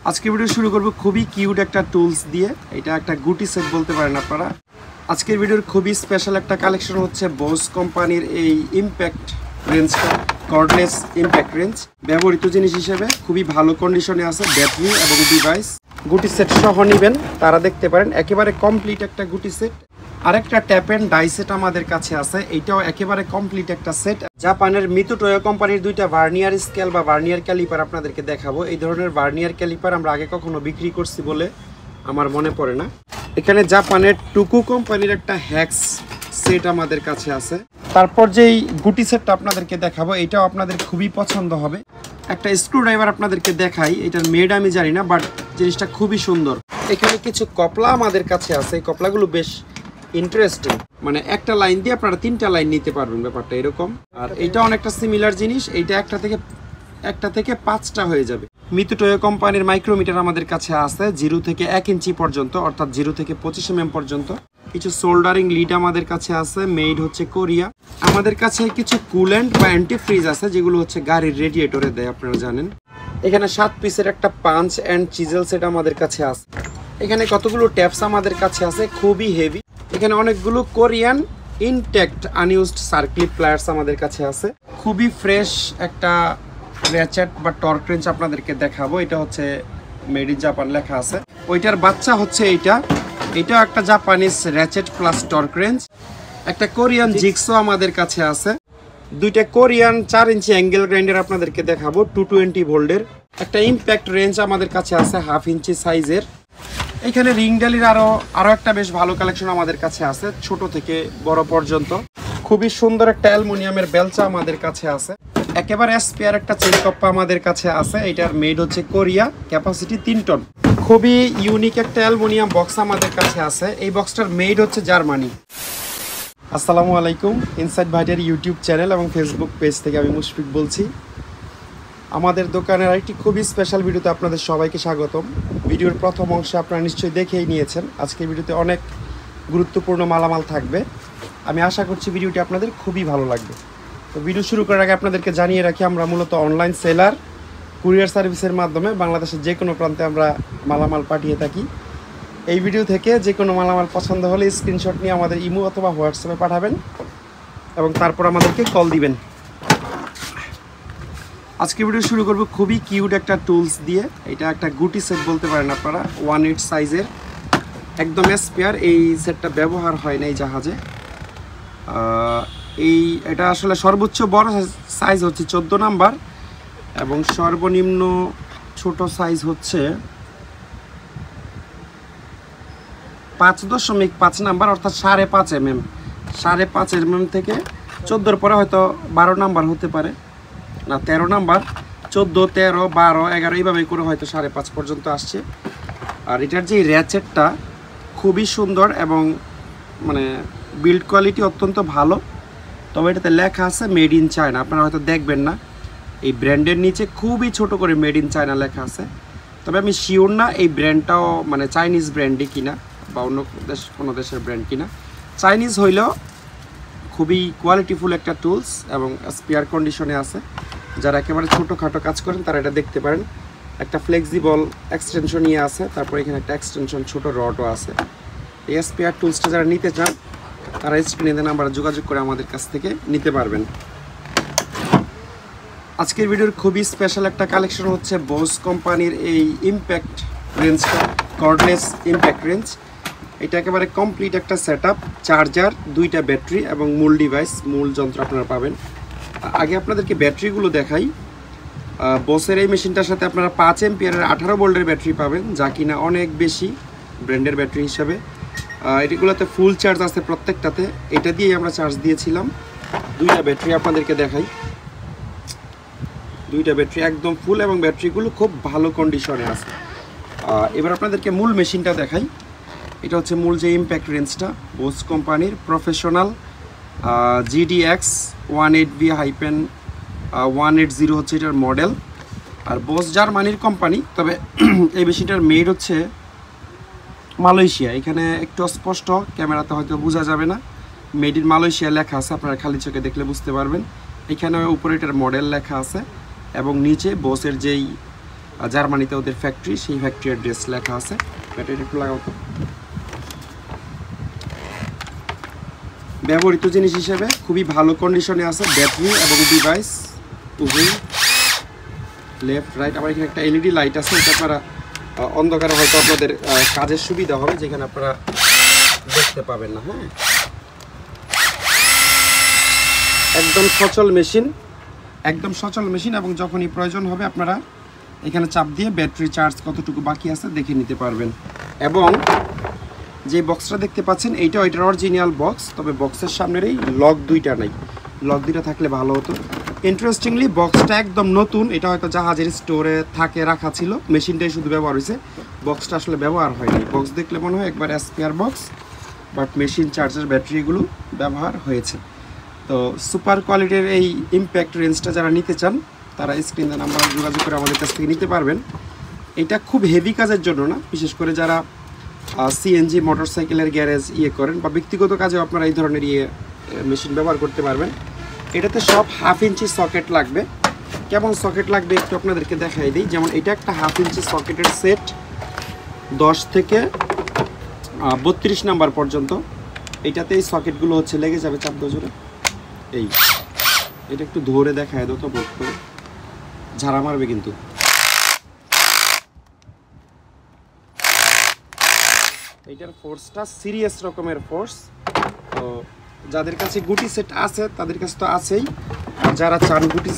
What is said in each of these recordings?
আজকে ভিডিও শুরু করব খুবই কিউট একটা টুলস দিয়ে। এটা একটা গুটি সেট বলতে পারেন আপনারা। আজকের ভিডিওর খুবই স্পেশাল একটা কালেকশন হচ্ছে বোস কোম্পানির এই ইম্প্যাক্ট রেঞ্জটা, কর্ডলেস ইম্প্যাক্ট রেঞ্জ। ব্যবহৃত জিনিস হিসেবে খুবই ভালো কন্ডিশনে আছে, ব্যাটারি এবং ডিভাইস। গুটি সেট সহ নেবেন তারা দেখতে পারেন, একেবারে কমপ্লিট একটা গুটি সেট। আরেকটা ট্যাপ এন্ড ডাই সেট আমাদের কাছে আছে, এইটাও একেবারে কমপ্লিট একটা সেট। জাপানের মিতুটোয়ো কোম্পানির দুইটা ভার্নিয়ার স্কেল বা ভার্নিয়ার ক্যালিপার আপনাদেরকে দেখাবো। এই ধরনের ভার্নিয়ার ক্যালিপার আমরা আগে কখনো বিক্রি করছি বলে আমার মনে পড়ে না। এখানে জাপানের টুকু কোম্পানির একটা হ্যাক্স সেট আমাদের কাছে আছে। তারপর যেই গুটি সেটটা আপনাদেরকে দেখাবো এটাও আপনাদের খুবই পছন্দ হবে। একটা স্ক্রু ড্রাইভার আপনাদেরকে দেখাই, এটার মেড আমি জানি না, বাট জিনিসটা খুবই সুন্দর। এখানে কিছু কপলা আমাদের কাছে আছে, এই কপলাগুলো বেশ ইন্টারেস্টিং, মানে একটা লাইন দিয়ে আপনারা তিনটা লাইন নিতে পারবেন, ব্যাপারটা এরকম। আর এটা অনেকটা সিমিলার জিনিস, এইটা একটা থেকে 5টা হয়ে যাবে। মিতুটোয়ো কোম্পানির মাইক্রোমিটার আমাদের কাছে আছে 0 থেকে 1 ইঞ্চি পর্যন্ত, অর্থাৎ 0 থেকে 25 mm পর্যন্ত। কিছু সোল্ডারিং লিড আমাদের কাছে আছে, মেড হচ্ছে কোরিয়া। আমাদের কাছে কিছু কুলেন্ট বা অ্যান্টিফ্রিজ আছে যেগুলো হচ্ছে গাড়ির রেডিয়েটরে দেয়, আপনারা জানেন। এখানে 7 পিসের একটা পাঞ্চ অ্যান্ড চিজেল সেট আমাদের কাছে আছে। এখানে কতগুলো ট্যাপস আমাদের কাছে আছে, খুবই হেভি। এখানে অনেকগুলো কোরিয়ান ইনট্যাক্ট আনইউজড সার্ক্লিপ প্লায়ার্স আমাদের কাছে আছে। খুবই ফ্রেশ একটা র্যাচেট বা টর্ক রেঞ্জ আপনাদেরকে দেখাবো। এটা হচ্ছে মেড ইন জাপান লেখা আছে। ওইটার বাচ্চা হচ্ছে এইটা একটা Japanese ratchet plus torque range. একটা কোরিয়ান জিগসো আমাদের কাছে আছে। দুইটা কোরিয়ান 4 ইঞ্চি অ্যাঙ্গেল গ্রাইন্ডার আপনাদেরকে দেখাবো 220 ভোল্টের। একটা ইম্প্যাক্ট রেঞ্জ আমাদের কাছে আছে 1/2 ইঞ্চি সাইজের। এখানে রিং ডালির আরো একটা বেশ ভালো কালেকশন আমাদের কাছে আছে, ছোট থেকে বড় পর্যন্ত। খুবই সুন্দর একটা অ্যালুমিনিয়ামের বেলচা আমাদের কাছে আছে। একেবারে স্পেয়ার একটা চেন কপ্পা আমাদের কাছে আছে, এটার মেড হচ্ছে কোরিয়া, ক্যাপাসিটি 3 টন। খুবই ইউনিক একটা অ্যালুমিনিয়াম বক্স আমাদের কাছে আছে, এই বক্সটার মেড হচ্ছে জার্মানি। আসসালামু আলাইকুম, ইনসাইড ভাইটের ইউটিউব চ্যানেল এবং ফেসবুক পেজ থেকে আমি মুশফিক বলছি। আমাদের দোকানের আরেকটি খুবই স্পেশাল ভিডিওতে আপনাদের সবাইকে স্বাগতম। ভিডিওর প্রথম অংশে আপনারা নিশ্চয়ই দেখেই নিয়েছেন, আজকের ভিডিওতে অনেক গুরুত্বপূর্ণ মালামাল থাকবে। আমি আশা করছি ভিডিওটি আপনাদের খুবই ভালো লাগবে। তো ভিডিও শুরু করার আগে আপনাদেরকে জানিয়ে রাখি, আমরা মূলত অনলাইন সেলার, কুরিয়ার সার্ভিসের মাধ্যমে বাংলাদেশের যে কোনো প্রান্তে আমরা মালামাল পাঠিয়ে থাকি। এই ভিডিও থেকে যে কোনো মালামাল পছন্দ হলে স্ক্রিনশট নিয়ে আমাদের ইমো অথবা হোয়াটসঅ্যাপে পাঠাবেন এবং তারপর আমাদেরকে কল দিবেন। আজকে ভিডিও শুরু করব খুবই কিউট একটা টুলস দিয়ে। এটা একটা গুটি সেট বলতে পারেন আপনারা, 1/8 সাইজের, একদম স্পেয়ার। এই সেটটা ব্যবহার হয় না এই জাহাজে। এটা আসলে সর্বোচ্চ বড় সাইজ হচ্ছে 14 নাম্বার এবং সর্বনিম্ন ছোট সাইজ হচ্ছে 5.5 নাম্বার, অর্থাৎ 5.5 mm। 5.5 mm থেকে 14 পরে হয়তো 12 নাম্বার হতে পারে, না 13 নাম্বার, 14, 13, 12, 11 এইভাবে করে হয়তো 5.5 পর্যন্ত আসছে। আর এটার যে র্যাচেটটা খুবই সুন্দর এবং মানে বিল্ড কোয়ালিটি অত্যন্ত ভালো। তবে এটাতে লেখা আছে মেড ইন চায়না, আপনারা হয়তো দেখবেন না, এই ব্র্যান্ডের নিচে খুবই ছোট করে মেড ইন চায়না লেখা আছে। তবে আমি শিওর না এই ব্র্যান্ডটাও মানে চাইনিজ ব্র্যান্ডই কিনা বা অন্য কোনো দেশের ব্র্যান্ড কিনা। চাইনিজ হইলেও খুবই কোয়ালিটিফুল একটা টুলস এবং স্পেয়ার কন্ডিশনে আছে। যারা একেবারে ছোটোখাটো কাজ করেন তারা এটা দেখতে পারেন। একটা ফ্লেক্সিবল এক্সটেনশন নিয়ে আছে, তারপর এখানে একটা এক্সটেনশন ছোট রডও আছে। এই স্পেয়ার টুলসটা যারা নিতে চান তারা স্ক্রিনে নাম্বারে যোগাযোগ করে আমাদের কাছ থেকে নিতে পারবেন। আজকের ভিডিওর খুবই স্পেশাল একটা কালেকশন হচ্ছে বোস কোম্পানির এই ইম্প্যাক্ট রেঞ্জটা, কর্ডলেস ইম্প্যাক্ট রেঞ্জ। এটা একেবারে কমপ্লিট একটা সেটআপ, চার্জার, 2টা ব্যাটারি এবং মূল ডিভাইস, মূল যন্ত্র আপনারা পাবেন। আগে আপনাদেরকে ব্যাটারিগুলো দেখাই। বোসের এই মেশিনটার সাথে আপনারা 5 এম্পিয়ারের 18 ভোল্টের ব্যাটারি পাবেন, যা কিনা অনেক বেশি ব্র্যান্ডের ব্যাটারি হিসাবে। এগুলোতে ফুল চার্জ আছে প্রত্যেকটাতে, এটা দিয়েই আমরা চার্জ দিয়েছিলাম। 2টা ব্যাটারি আপনাদেরকে দেখাই, 2টা ব্যাটারি একদম ফুল এবং ব্যাটারিগুলো খুব ভালো কন্ডিশনে আছে। এবার আপনাদেরকে মূল মেশিনটা দেখাই। এটা হচ্ছে মূল যে ইম্প্যাক্ট রেঞ্জটা, বোস কোম্পানির প্রফেশনাল GDX 18V-180 হচ্ছে এটার মডেল। আর বোস জার্মানির কোম্পানি, তবে এই মেশিনটার মেড হচ্ছে মালয়েশিয়া। এখানে একটু স্পষ্ট ক্যামেরাতে হয়তো বোঝা যাবে না, মেড ইন মালয়েশিয়া লেখা আছে, আপনারা খালি চোখে দেখলে বুঝতে পারবেন। এখানে উপরে এটার মডেল লেখা আছে এবং নিচে বোসের যেই জার্মানিতে ওদের ফ্যাক্টরি, সেই ফ্যাক্টরি অ্যাড্রেস লেখা আছে। ব্যাটারি একটু লাগাও তো। ব্যবহৃত জিনিস হিসেবে খুবই ভালো কন্ডিশনে আছে ব্যাটারি এবং ডিভাইস উভয়, লেফট রাইট। আবার এখানে একটা এলইডি লাইট আছে, এটা আপনারা অন্ধকারে হয়তো আপনাদের কাজের সুবিধা হবে, যেখানে আপনারা দেখতে পাবেন না। হ্যাঁ, একদম সচল মেশিন, একদম সচল মেশিন, এবং যখনই প্রয়োজন হবে আপনারা এখানে চাপ দিয়ে ব্যাটারি চার্জ কতটুকু বাকি আছে দেখে নিতে পারবেন। এবং যে বক্সটা দেখতে পাচ্ছেন এইটা ওইটার অরিজিনাল বক্স, তবে বক্সের সামনের এই লক দুইটা নাই, লক দুইটা থাকলে ভালো হতো। ইন্টারেস্টিংলি বক্সটা একদম নতুন, এটা হয়তো জাহাজের স্টোরে থাকে রাখা ছিল, মেশিনটাই শুধু ব্যবহার হয়েছে, বক্সটা আসলে ব্যবহার হয়নি। বক্স দেখলে মনে হয় একবার spare box, but machine charger ব্যাটারিগুলো ব্যবহার হয়েছে। তো সুপার কোয়ালিটির এই ইম্প্যাক্ট রেঞ্জটা যারা নিতে চান তারা স্ক্রিনে নাম্বার যোগাযোগ করে আমাদের কাছ থেকে নিতে পারবেন। এটা খুব হেভি কাজের জন্য না, বিশেষ করে যারা সিএনজি মোটরসাইকেলের গ্যারেজ করেন বা ব্যক্তিগত কাজেও আপনারা এই ধরনের মেশিন ব্যবহার করতে পারবেন। এটাতে সব 1/2 ইঞ্চি সকেট লাগবে। কেমন সকেট লাগবে একটু আপনাদেরকে দেখাই দিই। যেমন এটা একটা 1/2 ইঞ্চি সকেটের সেট, 10 থেকে 32 নাম্বার পর্যন্ত। এটাতে এই সকেটগুলো হচ্ছে লেগে যাবে, চাপ দাও জোরে। এই এটা একটু ধরে দেখায় দাও তো, বোধ করে ঝাড়া মারবে কিন্তু। এইটার ফোর্সটা সিরিয়াস রকমের ফোর্স। তো যাদের কাছে গুটি সেট আছে তাদের কাছে তো আছেই, আর যারা চান গুটি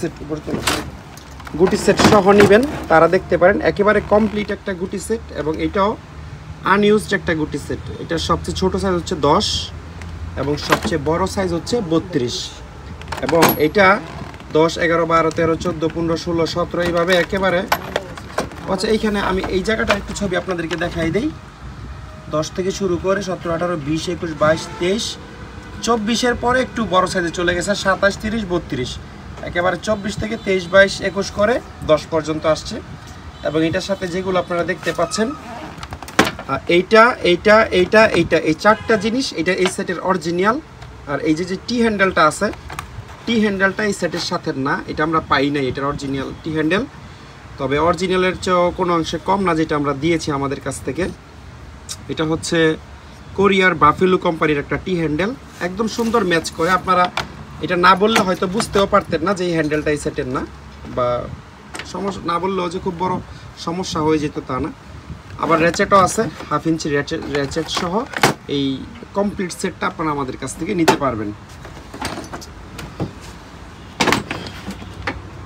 সেট সহ নেবেন তারা দেখতে পারেন একেবারে কমপ্লিট একটা গুটি সেট, এবং এটাও আনইউজড একটা গুটি সেট। এটার সবচেয়ে ছোট সাইজ হচ্ছে 10 এবং সবচেয়ে বড় সাইজ হচ্ছে 32, এবং এটা 10, 11, 12, 13, 14, 15, 16, 17 এইভাবে একেবারে। আচ্ছা, এইখানে আমি এই জায়গাটা একটু ছবি আপনাদেরকে দেখাই দিই। 10 থেকে শুরু করে 17, 18, 20, 21, 22, 23, 24-এর পরে একটু বড় সাইজে চলে গেছে 27, 30, 32, একেবারে 24 থেকে 23, 22, 21 করে 10 পর্যন্ত আসছে। এবং এটার সাথে যেগুলো আপনারা দেখতে পাচ্ছেন এইটা এইটা এইটা এইটা, এই 4টা জিনিস এটা এই সেটের অরিজিনাল। আর এই যে টি হ্যান্ডেলটা আছে, টি হ্যান্ডেলটা এই সেটের সাথে না, এটা আমরা পাই নাই, এটার অরিজিনাল টি হ্যান্ডেল। তবে অরিজিনালের চেয়েও কোনো অংশে কম না, যেটা আমরা দিয়েছি আমাদের কাছ থেকে। এটা হচ্ছে কোরিয়ার বাফেলো কোম্পানির একটা টি হ্যান্ডেল, একদম সুন্দর ম্যাচ করে। আপনারা এটা না বললে হয়তো বুঝতেও পারতেন না যে এই হ্যান্ডেলটা এই সেটের না, বা সমস্যা না বললেও যে খুব বড় সমস্যা হয়ে যেত তা না। আবার র্যাচেটও আছে, 1/2 ইঞ্চি র্যাচেট সহ এই কমপ্লিট সেটটা আপনারা আমাদের কাছ থেকে নিতে পারবেন।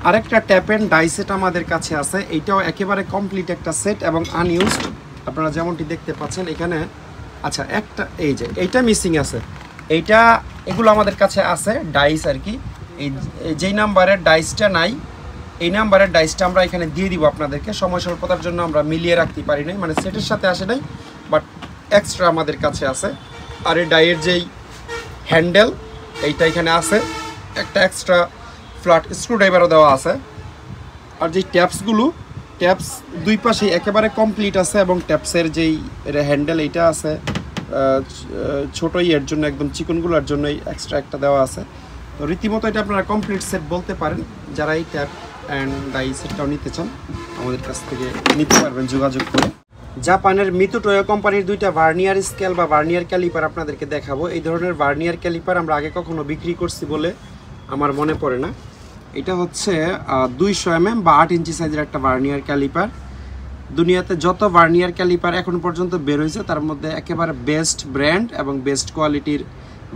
আরেকটা ট্যাপ অ্যান্ড ডাই সেট আমাদের কাছে আছে, এইটাও একেবারে কমপ্লিট একটা সেট এবং আনইউজড। আপনারা যেমনটি দেখতে পাচ্ছেন এখানে। আচ্ছা, একটা এই যে এইটা মিসিং আছে, এইটা এগুলো আমাদের কাছে আছে ডাইস আর কি। এই যেই নাম্বারের ডাইসটা নাই, এই নাম্বারের ডাইসটা আমরা এখানে দিয়ে দিব আপনাদেরকে। সময় স্বল্পতার জন্য আমরা মিলিয়ে রাখতে পারি নাই, মানে সেটের সাথে আসে নাই, বাট এক্সট্রা আমাদের কাছে আছে। আর এই ডাইয়ের যেই হ্যান্ডেল এইটা এখানে আছে, একটা এক্সট্রা ফ্ল্যাট স্ক্রুড্রাইভারও দেওয়া আছে। আর যেই ট্যাপসগুলো, ট্যাপস দুই পাশেই একেবারে কমপ্লিট আছে, এবং ট্যাপসের যেই হ্যান্ডেল এইটা আছে ছোটো এর জন্য, একদম চিকনগুলোর জন্য এক্সট্রা একটা দেওয়া আছে। তো রীতিমতো এটা আপনারা কমপ্লিট সেট বলতে পারেন। যারা এই ট্যাপ অ্যান্ড ডাই সেটটাও নিতে চান আমাদের কাছ থেকে নিতে পারবেন যোগাযোগ করে। জাপানের মিতুটোয়ো কোম্পানির 2টা ভার্নিয়ার স্কেল বা ভার্নিয়ার ক্যালিপার আপনাদেরকে দেখাবো। এই ধরনের ভার্নিয়ার ক্যালিপার আমরা আগে কখনো বিক্রি করছি বলে আমার মনে পড়ে না। এটা হচ্ছে 200 mm বা 8 ইঞ্চি সাইজের একটা ভার্নিয়ার ক্যালিপার। দুনিয়াতে যত ভার্নিয়ার ক্যালিপার এখন পর্যন্ত বের হয়েছে তার মধ্যে একেবারে বেস্ট ব্র্যান্ড এবং বেস্ট কোয়ালিটির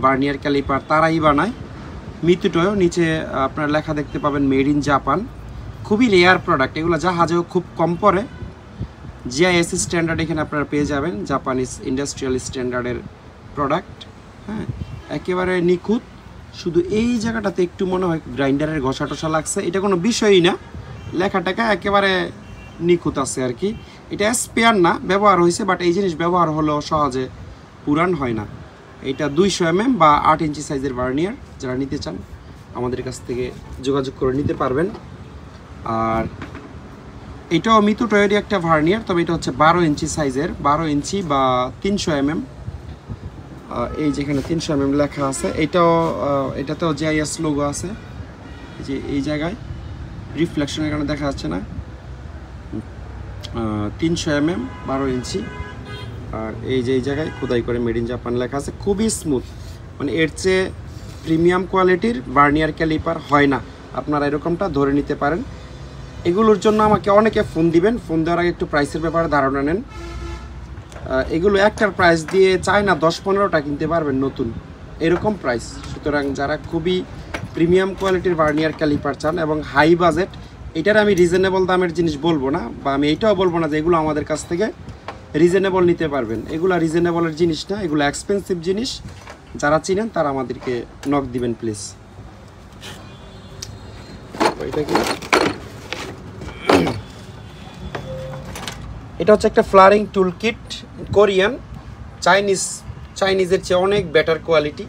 ভার্নিয়ার ক্যালিপার তারাই বানায়। মিতুটোয়ো, নিচে আপনারা লেখা দেখতে পাবেন মেড ইন জাপান। খুবই রেয়ার প্রোডাক্ট, এগুলো জাহাজেও খুব কম পড়ে। জিআইএস স্ট্যান্ডার্ড এখানে আপনারা পেয়ে যাবেন, জাপানিজ ইন্ডাস্ট্রিয়াল স্ট্যান্ডার্ডের প্রোডাক্ট। হ্যাঁ, একেবারে নিখুঁত। শুধু এই জায়গাটাতে একটু মনে হয় গ্রাইন্ডারের ঘষা টসা লাগছে, এটা কোনো বিষয়ই না, লেখাটাকে একেবারে নিখুঁত আছে আর কি। এটা স্পেয়ার না, ব্যবহার হয়েছে, বাট এই জিনিস ব্যবহার হলেও সহজে পুরান হয় না। এটা 200 mm বা 8 ইঞ্চি সাইজের ভার্নিয়ার। যারা নিতে চান আমাদের কাছ থেকে যোগাযোগ করে নিতে পারবেন। আর এটাও মিতুটোয়োরই একটা ভার্নিয়ার, তবে এটা হচ্ছে 12 ইঞ্চি সাইজের, 12 ইঞ্চি বা 300 mm। এই যেখানে 300 mm লেখা আছে, এটাতেও জিআইএস লোগো আছে, যে এই জায়গায় রিফ্লেকশনের কারণে দেখা যাচ্ছে না। 300 mm 12 ইঞ্চি। আর এই যে এই জায়গায় খোদাই করে মেড ইন জাপান লেখা আছে, খুবই স্মুথ, মানে এর চেয়ে প্রিমিয়াম কোয়ালিটির ভার্নিয়ার ক্যালিপার হয় না, আপনারা এরকমটা ধরে নিতে পারেন। এগুলোর জন্য আমাকে অনেকে ফোন দিবেন, ফোন দেওয়ার আগে একটু প্রাইসের ব্যাপারে ধারণা নেন। এগুলো একটার প্রাইস দিয়ে চায় না 10-15টা কিনতে পারবেন নতুন, এরকম প্রাইস। সুতরাং যারা খুবই প্রিমিয়াম কোয়ালিটির ভার্নিয়ার ক্যালিপার চান এবং হাই বাজেট, এটার আমি রিজনেবল দামের জিনিস বলবো না, বা আমি এইটাও বলবো না যে এগুলো আমাদের কাছ থেকে রিজনেবল নিতে পারবেন। এগুলো রিজনেবলের জিনিস না, এগুলো এক্সপেন্সিভ জিনিস। যারা চিনেন তারা আমাদেরকে নক দিবেন প্লিজ। এটা কি? এটা হচ্ছে একটা ফ্লারিং টুল কিট, কোরিয়ান, চাইনিজের চেয়ে অনেক বেটার কোয়ালিটি।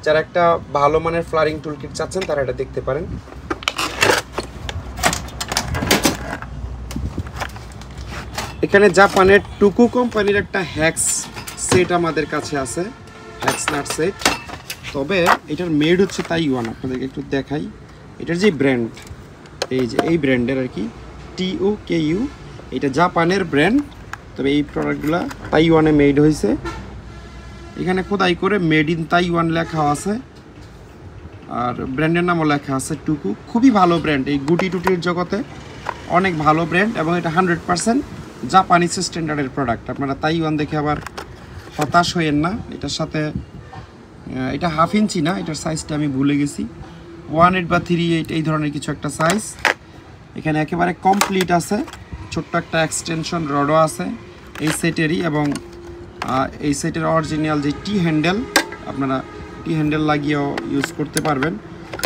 যারা একটা ভালো মানের ফ্লারিং টুল কিট চাচ্ছেন তারা এটা দেখতে পারেন। এখানে জাপানের টুকু কোম্পানির একটা হ্যাক্স সেট আমাদের কাছে আছে, হ্যাক্স নাট সেট। তবে এটার মেড হচ্ছে তাইওয়ান, আপনাদেরকে একটু দেখাই। এটার যে ব্র্যান্ড, এই যে এই ব্র্যান্ডের আর কি, TUKU, এটা জাপানের ব্র্যান্ড। তবে এই প্রোডাক্টগুলো তাইওয়ানে মেড হয়েছে। এখানে খোদাই করে মেড ইন তাইওয়ান লেখা আছে, আর ব্র্যান্ডের নামও লেখা আছে টুকু। খুবই ভালো ব্র্যান্ড, এই গুটি টুটির জগতে অনেক ভালো ব্র্যান্ড, এবং এটা 100% জাপানিজ স্ট্যান্ডার্ডের প্রোডাক্ট। আপনারা তাইওয়ান দেখে আবার হতাশ হইয়েন না। এটার সাথে এটা 1/2 ইঞ্চি না, এটার সাইজটা আমি ভুলে গেছি, 1/8 বা 3/8 এই ধরনের কিছু একটা সাইজ। এখানে একেবারে কমপ্লিট আছে, ছোট্ট একটা এক্সটেনশন রডও আছে এই সেটেরই, এবং এই সেটের অরিজিনাল যে টি হ্যান্ডেল, আপনারা টি হ্যান্ডেল লাগিয়েও ইউজ করতে পারবেন।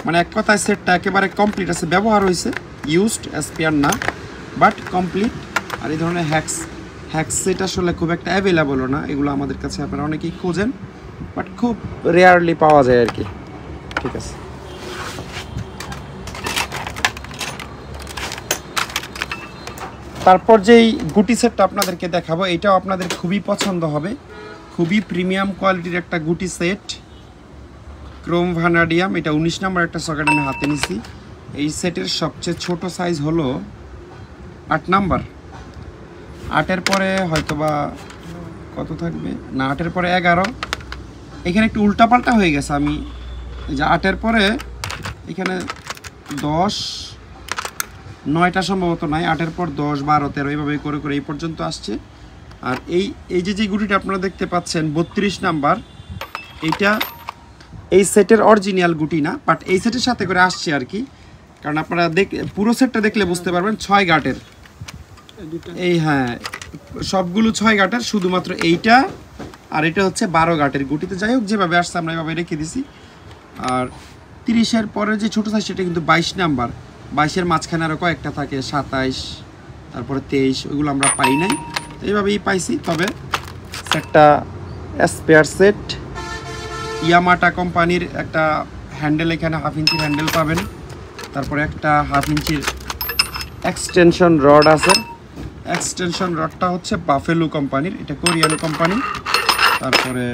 মানে এক কথায় সেটটা একেবারে কমপ্লিট আছে, ব্যবহার হয়েছে, ইউজড স্পেয়ার না, বাট কমপ্লিট। আর এই ধরনের হ্যাক্স সেট আসলে খুব একটা অ্যাভেলেবলও না, এগুলো আমাদের কাছে আপনারা অনেকেই খোঁজেন, বাট খুব রেয়ারলি পাওয়া যায় আর কি। ঠিক আছে, তারপর যেই গুটি সেটটা আপনাদেরকে দেখাবো, এটাও আপনাদের খুবই পছন্দ হবে। খুবই প্রিমিয়াম কোয়ালিটির একটা গুটি সেট, ক্রোম ভ্যানাডিয়াম। এটা 19 নম্বর একটা সকেট আমি হাতে নিছি। এই সেটের সবচেয়ে ছোট সাইজ হলো 8 নাম্বার। 8-এর পরে হয়তোবা কত থাকবে না, 8-এর পরে 11। এখানে একটু উল্টাপাল্টা হয়ে গেছে, আমি এই যে 8-এর পরে এখানে 10, 9টা সম্ভবত নাই, 8-এর পর 10, 12, 13 এইভাবে করে করে এই পর্যন্ত আসছে। আর এই যে গুটিটা আপনারা দেখতে পাচ্ছেন 32 নাম্বার, এইটা এই সেটের অরিজিনাল গুটি না, বাট এই সেটের সাথে করে আসছে আর কি। কারণ আপনারা পুরো সেটটা দেখলে বুঝতে পারবেন 6 গাঁটের এই, হ্যাঁ সবগুলো 6 গাঁটের, শুধুমাত্র এইটা আর এটা হচ্ছে 12 গাঁটের গুটিতে। যাই হোক, যেভাবে আসছে আমরা এভাবে রেখে দিছি। আর 30-এর পরে যে ছোটো সাইজ সেটা কিন্তু 22 নাম্বার। 22-এর মাঝখানে আরও কয়েকটা থাকে, 27, তারপরে 23, ওইগুলো আমরা পাই নাই, তো এইভাবেই পাইছি। তবে সেটটা স্পেয়ার সেট, ইয়ামাটা কোম্পানির একটা হ্যান্ডেল, এখানে 1/2 ইঞ্চির হ্যান্ডেল পাবেন। তারপরে একটা 1/2 ইঞ্চির এক্সটেনশন রড আছে। এক্সটেনশন রডটা হচ্ছে বাফেলো কোম্পানির, এটা কোরিয়ান কোম্পানি। তারপরে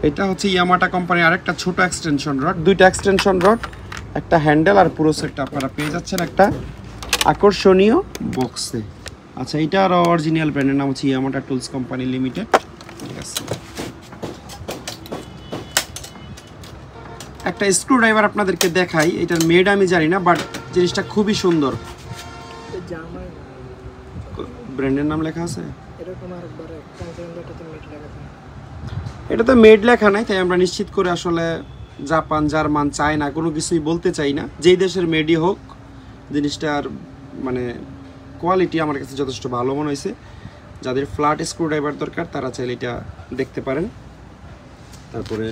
এটা হচ্ছে ইয়ামাটা কোম্পানির আরেকটা ছোট এক্সটেনশন রড। 2টা এক্সটেনশন রড, একটা হ্যান্ডেল, আর পুরো সেটটা আপনারা পেয়ে যাচ্ছেন একটা আকর্ষণীয় বক্সে। আচ্ছা, এটার অরিজিনাল ব্র্যান্ডের নাম হচ্ছে ইয়ামাটা টুলস কোম্পানি লিমিটেড। ঠিক আছে, একটা স্ক্রু ড্রাইভার আপনাদেরকে দেখাই। এটার মেড আমি জানি না, বাট জিনিসটা খুবই সুন্দর। ব্র্যান্ডের নাম লেখা আছে, এটাতে মেড লেখা নাই, তাই আমরা নিশ্চিত করে আসলে জাপান, জার্মান, চায়না কোনো কিছুই বলতে চাই না। যেই দেশের মেডই হোক, জিনিসটার মানে কোয়ালিটি আমার কাছে যথেষ্ট ভালো মনে হয়েছে। যাদের ফ্ল্যাট স্ক্রু ড্রাইভার দরকার তারা চাইলে এটা দেখতে পারেন। তারপরে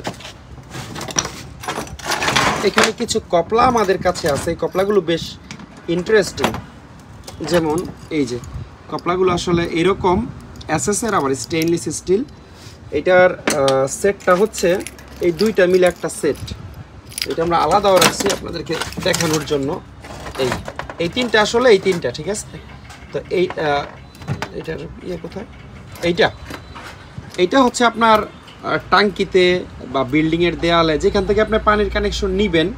এখানে কিছু কপলা আমাদের কাছে আছে, এই কপলাগুলো বেশ ইন্টারেস্টিং। যেমন এই যে কপলাগুলো আসলে এরকম এসএসের, আবার স্টেইনলেস স্টিল। এটার সেটটা হচ্ছে এই 2টা মিলে একটা সেট। এটা আমরা আলাদাও রাখছি আপনাদেরকে দেখানোর জন্য। এই 3টা আসলে এই 3টা, ঠিক আছে। তো এটার কোথায়, এইটা হচ্ছে আপনার টাঙ্কিতে বা বিল্ডিংয়ের দেয়ালে যেখান থেকে আপনি পানির কানেকশন নেবেন,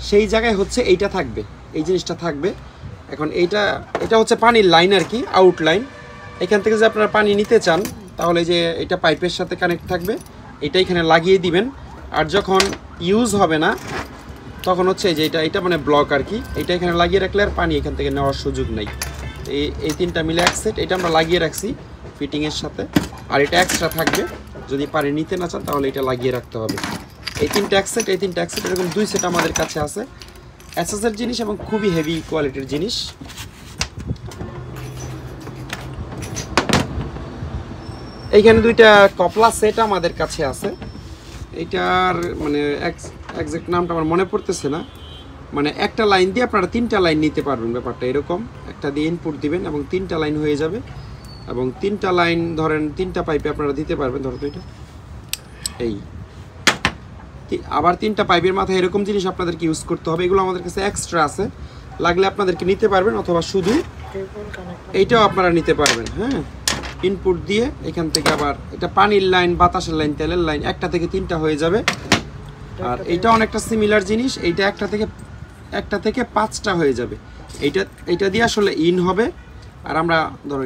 সেই জায়গায় হচ্ছে এইটা থাকবে, এই জিনিসটা থাকবে। এখন এটা হচ্ছে পানির লাইন আর কি, আউটলাইন। এখান থেকে যদি আপনারা পানি নিতে চান তাহলে যে এটা পাইপের সাথে কানেক্ট থাকবে, এটা এখানে লাগিয়ে দিবেন। আর যখন ইউজ হবে না তখন হচ্ছে যে এটা মানে ব্লক আর কি, এটা এখানে লাগিয়ে রাখলে আর পানি এখান থেকে নেওয়ার সুযোগ নেই। এই তিনটা মিলে এক সেট, এটা আমরা লাগিয়ে রাখছি ফিটিংয়ের সাথে। আর এটা এক্সট্রা থাকবে, যদি পানি নিতে না চান তাহলে এটা লাগিয়ে রাখতে হবে। এই তিনটা এক সেট, এরকম 2 সেট আমাদের কাছে আছে। এসএসের জিনিস এবং খুবই হেভি কোয়ালিটির জিনিস। এইখানে 2টা কপলা সেট আমাদের কাছে আছে। এইটার মানে এক্সাক্ট নামটা আমার মনে পড়তেছে না। মানে একটা লাইন দিয়ে আপনারা 3টা লাইন নিতে পারবেন, ব্যাপারটা এরকম। একটা দিয়ে ইনপুট দিবেন এবং 3টা লাইন হয়ে যাবে। এবং 3টা লাইন ধরেন 3টা পাইপে আপনারা দিতে পারবেন। ধরো তো এটা এই, আবার 3টা পাইপের মাথায় এরকম জিনিস আপনাদেরকে ইউজ করতে হবে। এগুলো আমাদের কাছে এক্সট্রা আছে, লাগলে আপনাদেরকে নিতে পারবেন, অথবা শুধু এইটাও আপনারা নিতে পারবেন। হ্যাঁ, ইনপুট দিয়ে এখান থেকে আবার এটা পানির লাইন, বাতাসের লাইন, তেলের লাইন, একটা থেকে 3টা হয়ে যাবে। আর এইটা অনেকটা সিমিলার জিনিস, এইটা একটা থেকে 5টা হয়ে যাবে। এইটা দিয়ে আসলে ইন হবে। আর আমরা ধরো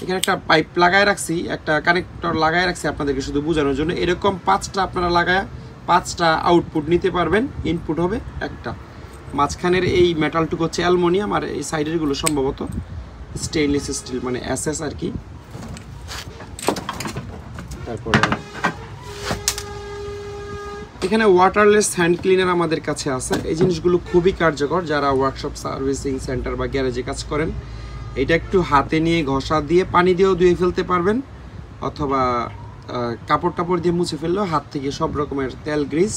এখানে একটা পাইপ লাগায় রাখছি, একটা কানেক্টর লাগায় রাখছি আপনাদেরকে শুধু বোঝানোর জন্য। এরকম 5টা আপনারা লাগায় 5টা আউটপুট নিতে পারবেন, ইনপুট হবে একটা। মাঝখানের এই মেটালটুকু হচ্ছে অ্যালুমিনিয়াম, আর এই সাইডেরগুলো সম্ভবত স্টেইনলেস স্টিল, মানে এসএস আর কি। তারপরে এখানে ওয়াটারলেস হ্যান্ড ক্লিনার আমাদের কাছে আছে। এই জিনিসগুলো খুবই কার্যকর যারা ওয়ার্কশপ, সার্ভিসিং সেন্টার বা গ্যারেজে কাজ করেন। এটা একটু হাতে নিয়ে ঘষা দিয়ে পানি দিয়েও ধুয়ে ফেলতে পারবেন, অথবা কাপড় টাপড় দিয়ে মুছে ফেললেও হাত থেকে সব রকমের তেল গ্রিস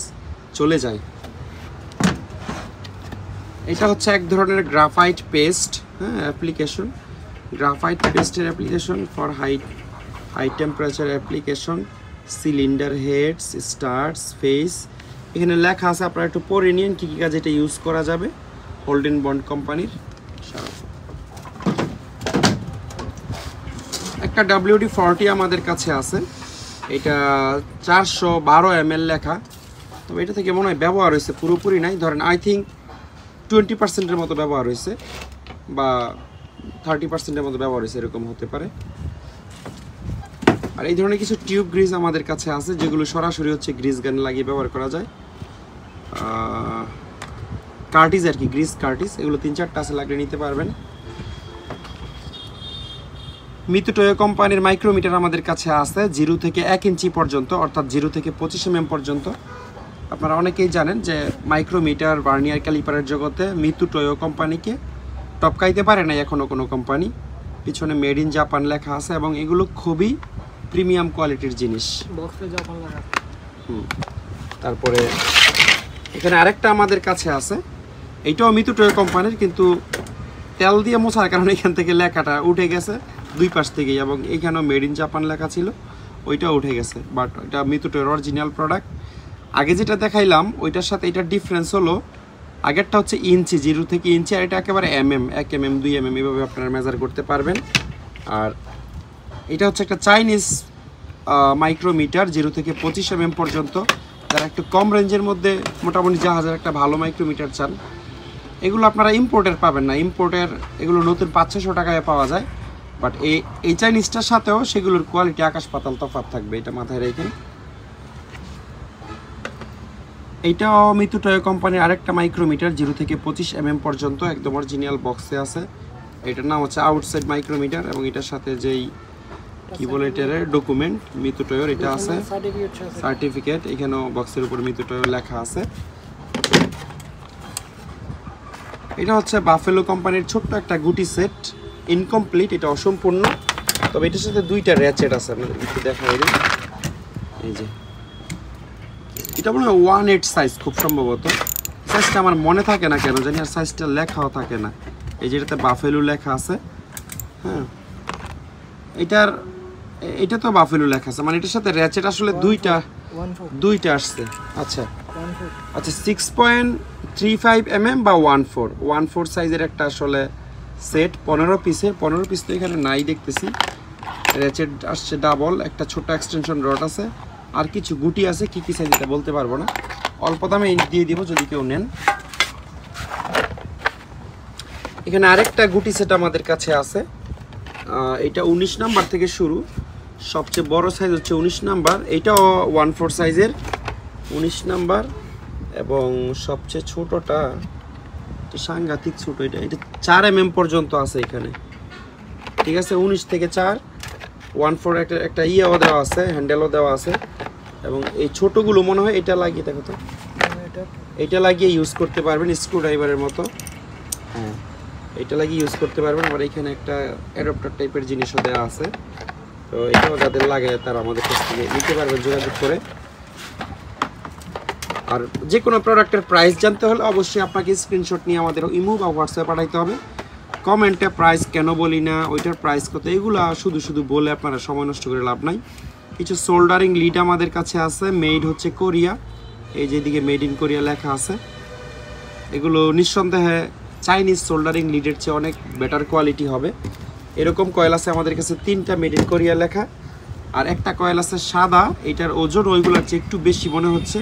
চলে যায়। এটা হচ্ছে এক ধরনের গ্রাফাইট পেস্ট, হ্যাঁ, অ্যাপ্লিকেশন। গ্রাফাইট পেস্টের application for high temperature application, cylinder heads, starts, face. এখানে লেখা আছে, আপনারা একটু পড়ে নিন কী কী কাজে এটা ইউজ করা যাবে। হোল্ডেন বন্ড কোম্পানির। একটা WD-40 আমাদের কাছে আছে। এটা 412 ml লেখা, তবে এটা থেকে মনে হয় ব্যবহার হয়েছে পুরোপুরি নাই। ধরেন আই থিঙ্ক 20%-এর মতো ব্যবহার হয়েছে, বা 30%-এর মতো ব্যবহার হয়েছে, এরকম হতে পারে। আর এই ধরনের কিছু টিউব গ্রিজ আমাদের কাছে আছে, যেগুলো সরাসরি হচ্ছে গ্রিজ গান লাগিয়ে ব্যবহার করা যায়। কার্টিজ আর কি, গ্রিজ কার্টিজ, এগুলো 3-4টা আছে, লাগিয়ে নিতে পারবেন। মিতু টয়ো কোম্পানির মাইক্রোমিটার আমাদের কাছে আছে 0 থেকে 1 ইঞ্চি পর্যন্ত, অর্থাৎ 0 থেকে 25 mm পর্যন্ত। আপনারা অনেকেই জানেন যে মাইক্রোমিটার, ভার্নিয়ার ক্যালিপারের জগতে মিতু টয়ো কোম্পানিকে টপকাইতে পারে না এখনও কোনো কোম্পানি। পিছনে মেড ইন জাপান লেখা আছে, এবং এগুলো খুবই প্রিমিয়াম কোয়ালিটির জিনিস। তারপরে এখানে আরেকটা আমাদের কাছে আছে, এইটাও মিতু টয়ো কোম্পানির, কিন্তু তেল দিয়ে মোছার কারণে এখান থেকে লেখাটা উঠে গেছে 2 পাশ থেকেই, এবং এইখানেও মেড ইন জাপান লেখা ছিল, ওইটাও উঠে গেছে। বাট এটা মিতু টয়োর অরিজিনাল প্রোডাক্ট। আগে যেটা দেখাইলাম ওইটার সাথে এটার ডিফারেন্স হলো, আগেরটা হচ্ছে ইঞ্চি, 0 থেকে ইঞ্চি, আর এটা একেবারে mm, 1 mm, 2 mm এভাবে আপনারা মেজার করতে পারবেন। আর এটা হচ্ছে একটা চাইনিজ মাইক্রোমিটার, 0 থেকে 25 mm পর্যন্ত। যারা একটু কম রেঞ্জের মধ্যে মোটামুটি জাহাজের একটা ভালো মাইক্রোমিটার চান, এগুলো আপনারা ইম্পোর্টের পাবেন না। ইম্পোর্টের এগুলো নতুন 500-600 টাকায় পাওয়া যায়, বাট এই চাইনিজটার সাথেও সেগুলোর কোয়ালিটি আকাশ পাতাল তফাৎ থাকবে, এটা মাথায় রেখে। এইটাও মিতু টয়ো কোম্পানির আরেকটা মাইক্রোমিটার, 0 থেকে 25 mm পর্যন্ত, একদম অরিজিনাল বক্সে আছে। এটার নাম হচ্ছে আউটসাইড মাইক্রোমিটার, এবং এটার সাথে যেই কি বলে এটার ডকুমেন্ট মিতু টয়োর, এটা আছে সার্টিফিকেট, এখানেও বক্সের উপর মিতু টয়ো লেখা আছে। এটা হচ্ছে বাফেলো কোম্পানির ছোট্ট একটা গুটি সেট, ইনকমপ্লিট, এটা অসম্পূর্ণ, তবে এটার সাথে 2টা র্যাচেট আছে, আপনাদের একটু দেখাই দিই। এই যে এটা মনে হয় 1/8 সাইজ, খুব সম্ভবত। সাইজটা আমার মনে থাকে না কেন জানি, আর সাইজটা লেখাও থাকে না। এই যেটাতে বাফেলো লেখা আছে, হ্যাঁ, এটা তো বাফেলো লেখা আছে, মানে এটার সাথে র্যাচেট আসলে 2টা আসছে। আচ্ছা 6.35 mm বা 1/4 সাইজের একটা আসলে সেট, 15 পিসের। 15 পিস তো এখানে নাই দেখতেছি। র্যাচেট আসছে ডাবল, একটা ছোট এক্সটেনশন রড আছে, আর কিছু গুটি আছে, কি কি সাইজ এটা বলতে পারবো না, অল্প দামে দিয়ে দিব যদি কেউ নেন। এখানে আরেকটা গুটি সেট আমাদের কাছে আছে, এটা 19 নাম্বার থেকে শুরু। সবচেয়ে বড় সাইজ হচ্ছে 19 নাম্বার, এইটাও 1/4 সাইজের 19 নাম্বার, এবং সবচেয়ে ছোটটা সাংঘাতিক ছোট, এটা 4 mm পর্যন্ত আছে এখানে, ঠিক আছে। 19 থেকে 4 1/4 একটা ইয়েও দেওয়া আছে, হ্যান্ডেলও দেওয়া আছে। এবং এই ছোটগুলো মনে হয় এটা লাগিয়ে দেখো তো, এটা লাগিয়ে ইউজ করতে পারবেন স্ক্রু ড্রাইভারের মতো। হ্যাঁ, এটা লাগিয়ে ইউজ করতে পারবেন। আবার এখানে একটা অ্যাডাপ্টার টাইপের জিনিসও দেওয়া আছে, তো এটাও যাদের লাগে তারা আমাদের কাছ থেকে নিতে পারবেন যোগাযোগ করে। আর যে কোনো প্রোডাক্টের প্রাইস জানতে হলে অবশ্যই আপনাকে স্ক্রিনশট নিয়ে আমাদের ইমো বা হোয়াটসঅ্যাপে পাঠাইতে হবে। কমেন্টে প্রাইস কেন বলি না, ওইটার প্রাইস কত, এগুলো শুধু শুধু বলে আপনারা সময় নষ্ট করে লাভ নাই। কিছু সোল্ডারিং লিড আমাদের কাছে আছে, মেড হচ্ছে কোরিয়া, এই যেদিকে মেড ইন কোরিয়া লেখা আছে। এগুলো নিঃসন্দেহে চাইনিজ সোল্ডারিং লিডের চেয়ে অনেক বেটার কোয়ালিটি হবে। এরকম কয়েল আছে আমাদের কাছে 3টা মেড ইন কোরিয়া লেখা, আর একটা কয়েল আছে সাদা, এটার ওজন ওইগুলোর চেয়ে একটু বেশি মনে হচ্ছে।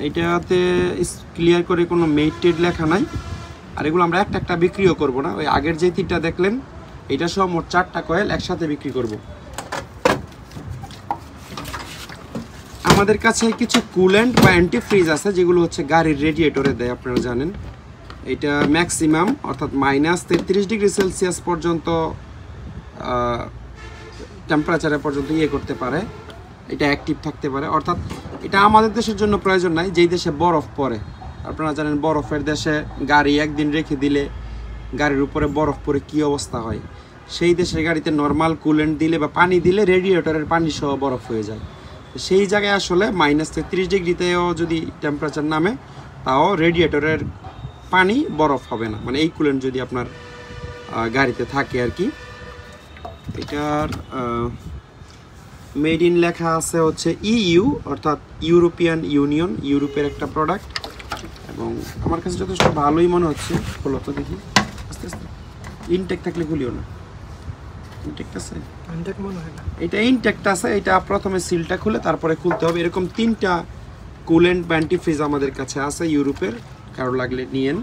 এইটাতে ক্লিয়ার করে কোনো মেড টেড লেখা নাই। আর এগুলো আমরা একটা একটা বিক্রিও করব না, ওই আগের যে 3টা দেখলেন এটা সহ মোট 4টা কয়েল একসাথে বিক্রি করব। আমাদের কাছে কিছু কুলেন্ট বা অ্যান্টিফ্রিজ আছে যেগুলো হচ্ছে গাড়ির রেডিয়েটরে দেয়, আপনারা জানেন। এটা ম্যাক্সিমাম অর্থাৎ -33 ডিগ্রি সেলসিয়াস পর্যন্ত টেম্পারেচারে পর্যন্ত করতে পারে, এটা অ্যাক্টিভ থাকতে পারে। অর্থাৎ এটা আমাদের দেশের জন্য প্রয়োজন নাই, যেই দেশে বরফ পড়ে। আপনারা জানেন বরফের দেশে গাড়ি একদিন রেখে দিলে গাড়ির উপরে বরফ পড়ে কী অবস্থা হয়। সেই দেশের গাড়িতে নর্মাল কুলেন্ট দিলে বা পানি দিলে রেডিয়েটরের পানি সহ বরফ হয়ে যায়। সেই জায়গায় আসলে -33 ডিগ্রিতেও যদি টেম্পারেচার নামে তাও রেডিয়েটরের পানি বরফ হবে না, মানে এই কুলেন্ট যদি আপনার গাড়িতে থাকে আর কি। এটার মেড ইন লেখা আছে হচ্ছে ইইউ অর্থাৎ ইউরোপিয়ান ইউনিয়ন, ইউরোপের একটা প্রোডাক্ট। এবং আমার কাছে যথেষ্ট ভালোই মনে হচ্ছে। খোলো তো দেখি আস্তে আস্তে, ইনটেক থাকলে খুলিও না। ইনটেক্ট আছে, ইনটেক মনে হয় না, এটা ইনটেক্ট আছে। এটা প্রথমে সিলটা খুলে তারপরে খুলতে হবে। এরকম 3টা কুলেন্ট বা অ্যান্টিফ্রিজ আমাদের কাছে আছে ইউরোপের, কারো লাগলে নিয়েন।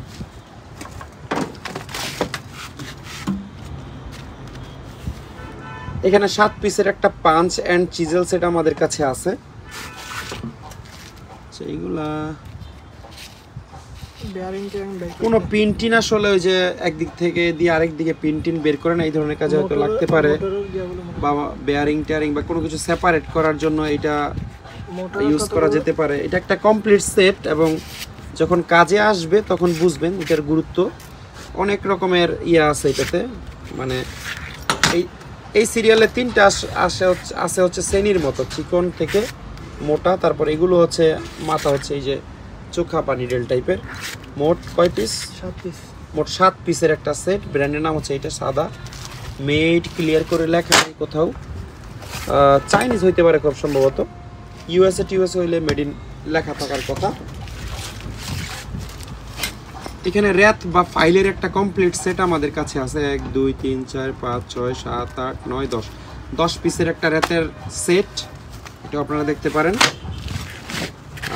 এখানে 7 পিসের একটা পাঞ্চ অ্যান্ড চিজেল সেট আমাদের কাছে আছে। এইগুলা কোনো পিনটিন আসলে ওই যে একদিক থেকে দিয়ে আরেক দিকে পিনটিন বের করে না, এই ধরনের কাজে হয়তো লাগতে পারে, বা বেয়ারিং টেয়ারিং বা কোনো কিছু সেপারেট করার জন্য এটা ইউজ করা যেতে পারে। এটা একটা কমপ্লিট সেট, এবং যখন কাজে আসবে তখন বুঝবেন এটার গুরুত্ব। অনেক রকমের আছে এটাতে, মানে এই সিরিয়ালে 3টা আছে হচ্ছে শ্রেণীর মতো, চিকন থেকে মোটা। তারপর এগুলো হচ্ছে মাথা হচ্ছে এই যে চোখা পানি ডেল টাইপের। মোট কয় পিস? 7 পিস। মোট 7 পিসের একটা সেট। ব্র্যান্ডের নাম হচ্ছে এটা সাদা, মেড ক্লিয়ার করে লেখা নেই কোথাও। চাইনিজ হইতে পারে খুব সম্ভবত, ইউএসএ হইলে মেড ইন লেখা থাকার কথা। এখানে র্যাথ বা ফাইলের একটা কমপ্লিট সেট আমাদের কাছে আছে। 1 2 3 4 5 6 7 8 9 10 পিসের একটা র্যাথের সেট, এটা আপনারা দেখতে পারেন।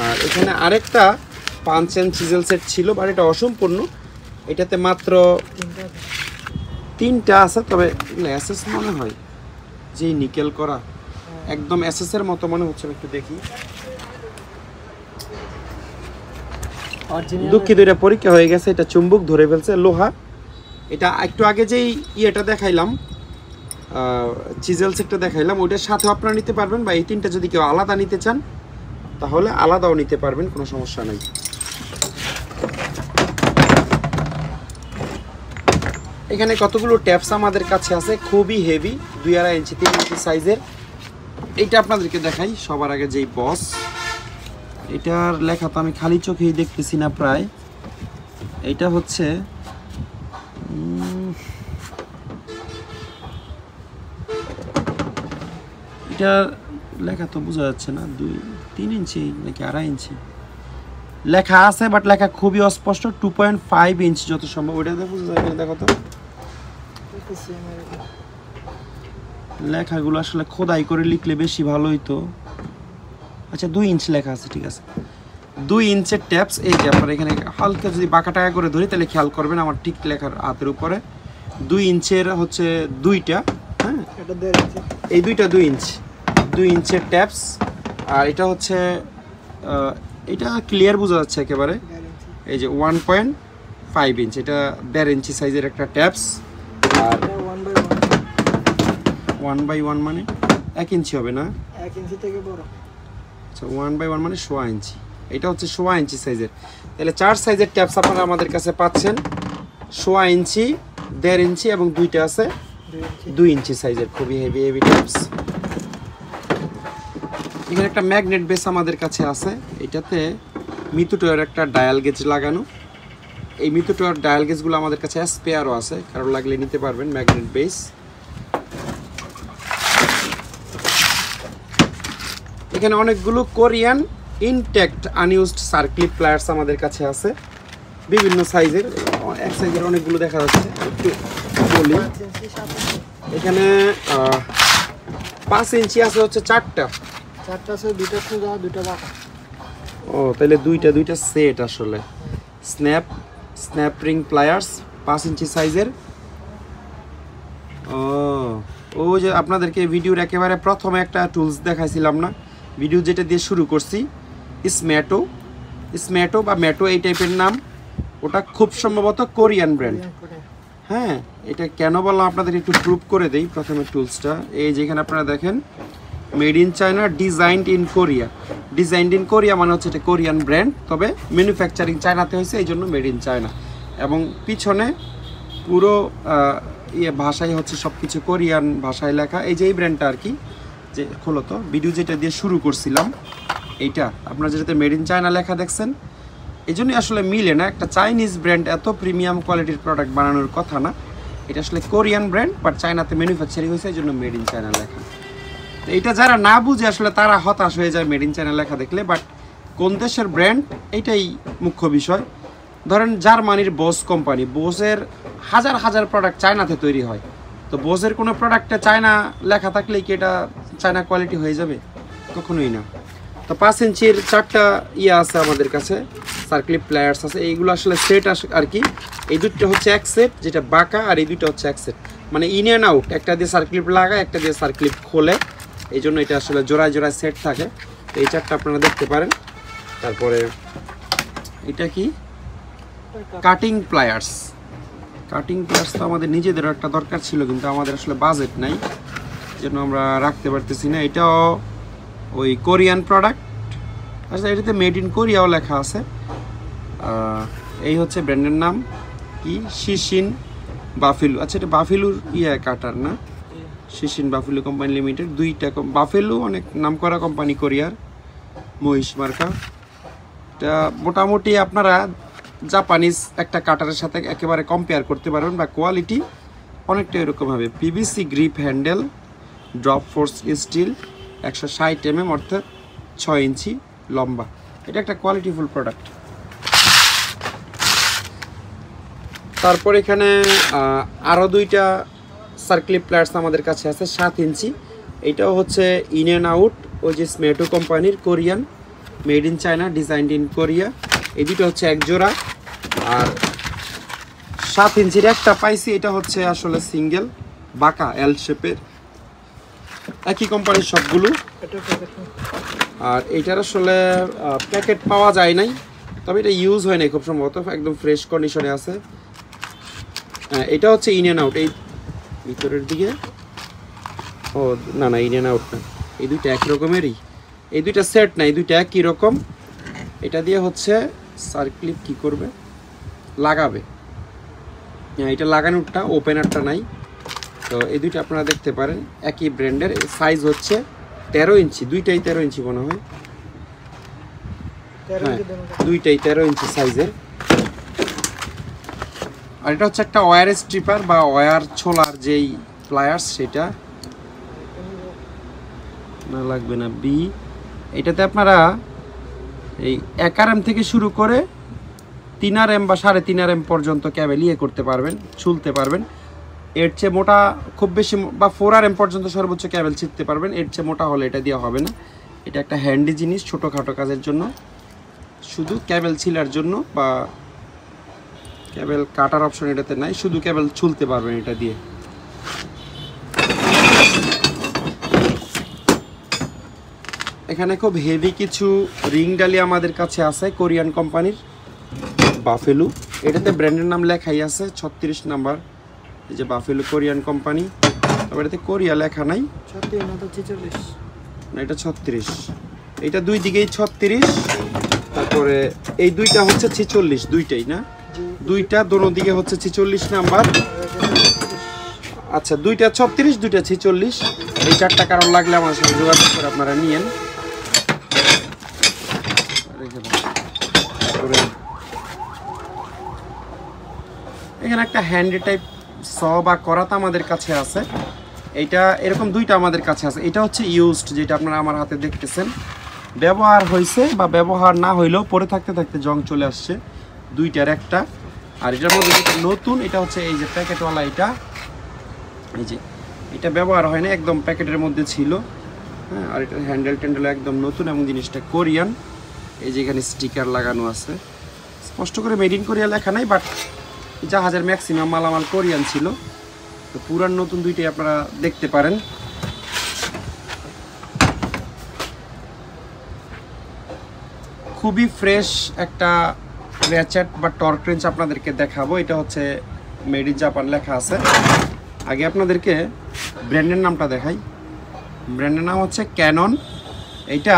আর এখানে আরেকটা পাঞ্চ অ্যান্ড চিজেল সেট ছিল, বাট এটা অসম্পূর্ণ। এটাতে মাত্র 3টা আছে, তবে এগুলো এসএস মনে হয়, যেই নিকেল করা একদম এসএস এর মতো মনে হচ্ছে। একটু দেখি, দুঃখিত এটা পরীক্ষা হয়ে গেছে, এটা চুম্বক ধরে ফেলছে, লোহা। এটা একটু আগে যেই ইয়েটা দেখাইলাম, চিজেল সেটটা দেখাইলাম, ওইটার সাথে আপনারা নিতে পারবেন, বা এই 3টা যদি কেউ আলাদা নিতে চান তাহলে আলাদাও নিতে পারবেন, কোনো সমস্যা নাই। এখানে কতগুলো ট্যাপস আমাদের কাছে আছে, খুবই হেভি, 2.5 ইঞ্চি 3 ইঞ্চি সাইজের। এইটা আপনাদেরকে দেখাই সবার আগে, যেই বস, এটার লেখা তো আমি খালি চোখেই দেখতেছি না প্রায়। এইটা হচ্ছে এটা লেখা তো বোঝা যাচ্ছে না, 2-3 ইঞ্চি নাকি 2.5 ইঞ্চি লেখা আছে, বাট লেখা খুবই অস্পষ্ট। 2.5 ইঞ্চি যত সম্ভব, ওইটাতে বোঝা যায়। দেখো তো লেখাগুলো আসলে খোদাই করে লিখলে বেশি ভালো হইতো। আচ্ছা 2 ইঞ্চি লেখা আছে, ঠিক আছে। 2 ইঞ্চের ট্যাপস। এই যে আপনারা এখানে হালকা যদি বাঁকা টাকা করে ধরি তাহলে খেয়াল করবেন আমার ঠিক লেখার হাতের উপরে 2 ইঞ্চের হচ্ছে দুইটা, হ্যাঁ এই দুইটা 2 ইঞ্চ, 2 ইঞ্চের ট্যাপস। আর এটা হচ্ছে এটা ক্লিয়ার বোঝা যাচ্ছে একেবারে, এই যে 1.5 ইঞ্চ, এটা 1.5 ইঞ্চি সাইজের একটা ট্যাপস। আর 1/1 মানে 1 ইঞ্চি হবে না, 1 ইঞ্চি থেকে বড়। আচ্ছা 1/1 মানে 1.5 ইঞ্চি, এটা হচ্ছে 1.5 ইঞ্চি সাইজের। তাহলে 4 সাইজের ট্যাপস আপনারা আমাদের কাছে পাচ্ছেন, 1.5 ইঞ্চি, 1.5 ইঞ্চি এবং দুইটা আছে 2 ইঞ্চি সাইজের, খুবই হেভি হেভি ট্যাপস। এখানে একটা ম্যাগনেট বেস আমাদের কাছে আছে, এটাতে মিতুটোয়ের একটা ডায়াল গেজ লাগানো। এই মিতুটোয়ের ডায়াল গেজগুলো আমাদের কাছে স্পেয়ারও আছে, কারো লাগলে নিতে পারবেন। ম্যাগনেট বেস, এখানে অনেকগুলো কোরিয়ান ইনট্যাক্ট আনইউজড সার্ক্লিপ প্লায়ার্স আমাদের কাছে আছে বিভিন্ন সাইজের, এক সাইজের অনেকগুলো দেখা যাচ্ছে। একটু বলি, এখানে 5 ইঞ্চি আছে হচ্ছে 4টা আছে, 2টা সোজা 2টা বাঁকা। ও তাহলে দুইটা সেট আসলে। স্ন্যাপ রিং প্লায়ার্স 5 ইঞ্চি সাইজের। ও যে আপনাদেরকে ভিডিওর একেবারে প্রথমে একটা টুলস দেখাইছিলাম না, ভিডিও যেটা দিয়ে শুরু করছি, স্ম্যাটো বা ম্যাটো এই টাইপের নাম, ওটা খুব সম্ভবত কোরিয়ান ব্র্যান্ড। হ্যাঁ, এটা কেন বললাম আপনাদের একটু প্রুভ করে দেই প্রথমে টুলসটা। এই যেখানে আপনারা দেখেন made in China, designed in Korea. Designed in Korea মানে হচ্ছে এটা কোরিয়ান ব্র্যান্ড, তবে ম্যানুফ্যাকচারিং চায়নাতে হয়েছে, এই জন্য মেড ইন চায়না। এবং পিছনে পুরো ভাষায় হচ্ছে সব কিছু কোরিয়ান ভাষায় লেখা। এই যে এই ব্র্যান্ডটা আর কি, যে খোলো তো, ভিডিও যেটা দিয়ে শুরু করছিলাম এইটা, আপনারা যেটাতে মেড ইন চায়না লেখা দেখছেন, এই জন্যই আসলে মিলে না। একটা চাইনিজ ব্র্যান্ড এত প্রিমিয়াম কোয়ালিটির প্রোডাক্ট বানানোর কথা না, এটা আসলে কোরিয়ান ব্র্যান্ড, বাট চায়নাতে ম্যানুফ্যাকচারিং হয়েছে, এই জন্য মেড ইন চায়না লেখা। তো এটা যারা না বুঝে আসলে তারা হতাশ হয়ে যায় মেড ইন চায়না লেখা দেখলে, বাট কোন দেশের ব্র্যান্ড এইটাই মুখ্য বিষয়। ধরেন জার্মানির বোস কোম্পানি, বোসের হাজার হাজার প্রোডাক্ট চায়নাতে তৈরি হয়, তো বোসের কোনো প্রোডাক্টে চায়না লেখা থাকলেই কি এটা চায়না কোয়ালিটি হয়ে যাবে? কখনোই না। তো 5 ইঞ্চির 4টা আছে আমাদের কাছে, সার্ক্লিপ প্লায়ার্স আছে। এইগুলো আসলে সেট আর কি, এই দুটো হচ্ছে এক সেট যেটা বাঁকা, আর এই দুটো হচ্ছে এক সেট, মানে ইন অ্যান্ড আউট, একটা দিয়ে সার্ক্লিপ লাগায়, একটা দিয়ে সার্ক্লিপ খোলে, এই জন্য এটা আসলে জোড়ায় জোড়ায় সেট থাকে। তো এই 4টা আপনারা দেখতে পারেন। তারপরে এটা কি, কাটিং প্লায়ার্স। কাটিং প্লায়ার্স তো আমাদের নিজেদেরও একটা দরকার ছিল, কিন্তু আমাদের আসলে বাজেট নাই, জন্য আমরা রাখতে পারতেছি না। এটাও ওই কোরিয়ান প্রোডাক্ট, আচ্ছা এটাতে মেড ইন কোরিয়াও লেখা আছে। এই হচ্ছে ব্র্যান্ডের নাম কি, শিশিন বাফেলু। আচ্ছা এটা বাফেলুর কাটার না, শিশিন বাফেলু কোম্পানি লিমিটেড। দুইটা বাফেলু অনেক নামকরা কোম্পানি কোরিয়ার, মহিষ মার্কা। এটা মোটামুটি আপনারা জাপানিজ একটা কাটারের সাথে একেবারে কম্পেয়ার করতে পারবেন, বা কোয়ালিটি অনেকটা এরকম হবে। PVC grip handle, drop force steel, 160 mm, অর্থাৎ 6 ইঞ্চি লম্বা। এটা একটা কোয়ালিটিফুল প্রোডাক্ট। তারপর এখানে আরও দুইটা সার্ক্লিপ প্লায়ার্স আমাদের কাছে আছে 7 ইঞ্চি। এইটাও হচ্ছে ইন অ্যান্ড আউট, ওই যে স্ম্যাটো কোম্পানির, Korean, made in China, designed in Korea. এই দুটো হচ্ছে এক জোড়া। আর 7 ইঞ্চির একটা পাইছি, এটা হচ্ছে আসলে সিঙ্গেল বাঁকা এল শেপের, একই কোম্পানির সবগুলো। আর এইটার আসলে প্যাকেট পাওয়া যায় নাই, তবে এটা ইউজ হয় নাই খুব সম্ভবত, একদম ফ্রেশ কন্ডিশনে আছে। এটা হচ্ছে ইন অ্যান্ড আউট, এই ভিতরের দিকে, ও না না ইন অ্যান্ড আউট না, এই দুইটা এক রকমেরই, এই দুইটা সেট না, এই দুইটা একই রকম। এটা দিয়ে হচ্ছে সার্ক্লিপ কি করবে, লাগাবে। এটা লাগানোরটা, ওপেনারটা নাই। তো এই দুইটা আপনারা দেখতে পারেন একই ব্র্যান্ডের। সাইজ হচ্ছে 13 ইঞ্চি, দুইটাই 13 ইঞ্চি মনে হয়, হ্যাঁ দুইটাই 13 ইঞ্চি সাইজের। আর এটা হচ্ছে একটা ওয়্যার স্ট্রিপার বা ওয়্যার ছোলার যেই প্লায়ার্স, সেটা না লাগবে না বি। এটাতে আপনারা এই 1 RM থেকে শুরু করে 3 RM বা 3.5 RM পর্যন্ত ক্যাবেল করতে পারবেন, ছুলতে পারবেন। এর চেয়ে মোটা খুব বেশি, বা 4 RM পর্যন্ত সর্বোচ্চ ক্যাবেল ছিঁড়তে পারবেন। এর চেয়ে মোটা হলে এটা দেওয়া হবে না। এটা একটা হ্যান্ডি জিনিস ছোটোখাটো কাজের জন্য। শুধু কেবল ছিলার জন্য বা কেবল কাটার অপশন এটাতে নাই, শুধু কেবল ছুলতে পারবেন এটা দিয়ে। এখানে খুব হেভি কিছু রিং ডালি আমাদের কাছে আছে কোরিয়ান কোম্পানির বাফেলো, এটাতে ব্র্যান্ডের নাম লেখাই আছে 36 নাম্বার, এই যে বাফেলো কোরিয়ান কোম্পানি। তবে এটাতে কোরিয়া লেখা নাই, 46 না এটা 36, এটা দুই দিকেই 36, তারপরে এই দুইটা হচ্ছে 46, দুইটাই না, দুইটা দোনো দিকে হচ্ছে 46 নাম্বার। আচ্ছা দুইটা 36 দুইটা 46, এই চারটা কারণ লাগলে আমার সাথে যোগাযোগ করে আপনারা নিয়েন। এখানে একটা হ্যান্ডি টাইপ স বা করাত আমাদের কাছে আছে, এইটা এরকম দুইটা আমাদের কাছে আছে। এটা হচ্ছে ইউজড, যেটা আপনারা আমার হাতে দেখতেছেন, ব্যবহার হয়েছে বা ব্যবহার না হইলেও পরে থাকতে থাকতে জং চলে আসছে, দুইটার একটা। আর এটার মধ্যে যেটা নতুন এটা হচ্ছে এই যে প্যাকেটওয়ালা, এটা এই যে এটা ব্যবহার হয় না, একদম প্যাকেটের মধ্যে ছিল। হ্যাঁ, আর এটার হ্যান্ডেল ট্যান্ডেল একদম নতুন এবং জিনিসটা কোরিয়ান। এই যে এখানে স্টিকার লাগানো আছে, স্পষ্ট করে মেড ইন কোরিয়া লেখা নাই, বাট জাহাজের ম্যাক্সিমাম মালামাল কোরিয়ান ছিল। তো পুরান নতুন দুইটাই আপনারা দেখতে পারেন। খুবই ফ্রেশ একটা র্যাচেট বা টর্ক রেঞ্চ আপনাদেরকে দেখাবো। এটা হচ্ছে মেড ইন জাপান লেখা আছে। আগে আপনাদেরকে ব্র্যান্ডের নামটা দেখাই। ব্র্যান্ডের নাম হচ্ছে ক্যানন। এটা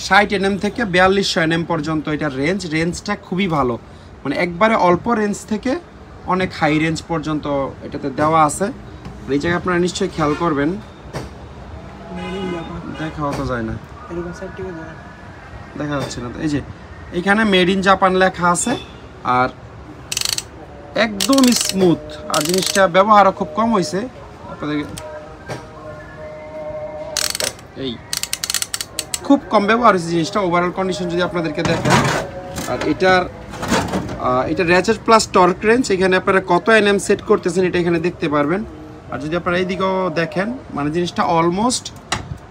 60 nm থেকে 4200 nm পর্যন্ত এটা রেঞ্জটা খুবই ভালো, মানে একবারে অল্প রেঞ্জ থেকে অনেক হাই রেঞ্জ পর্যন্ত এটাতে দেওয়া আছে। এই জায়গায় আপনারা নিশ্চয়ই খেয়াল করবেন, দেখা হতো যায় না, দেখা যাচ্ছে না। এই যে এখানে মেড ইন জাপান লেখা আছে, আর একদম স্মুথ, আর জিনিসটা ব্যবহারও খুব কম হয়েছে। আপনাদের এই খুব কম ব্যবহার হয়েছে জিনিসটা, ওভারঅল কন্ডিশন যদি আপনাদেরকে দেখেন। আর এটা র্যাচেট প্লাস টর্ক রেঞ্জ, এখানে আপনারা কত এনএম সেট করতেছেন এটা এখানে দেখতে পারবেন। আর যদি আপনারা এইদিকেও দেখেন, মানে জিনিসটা অলমোস্ট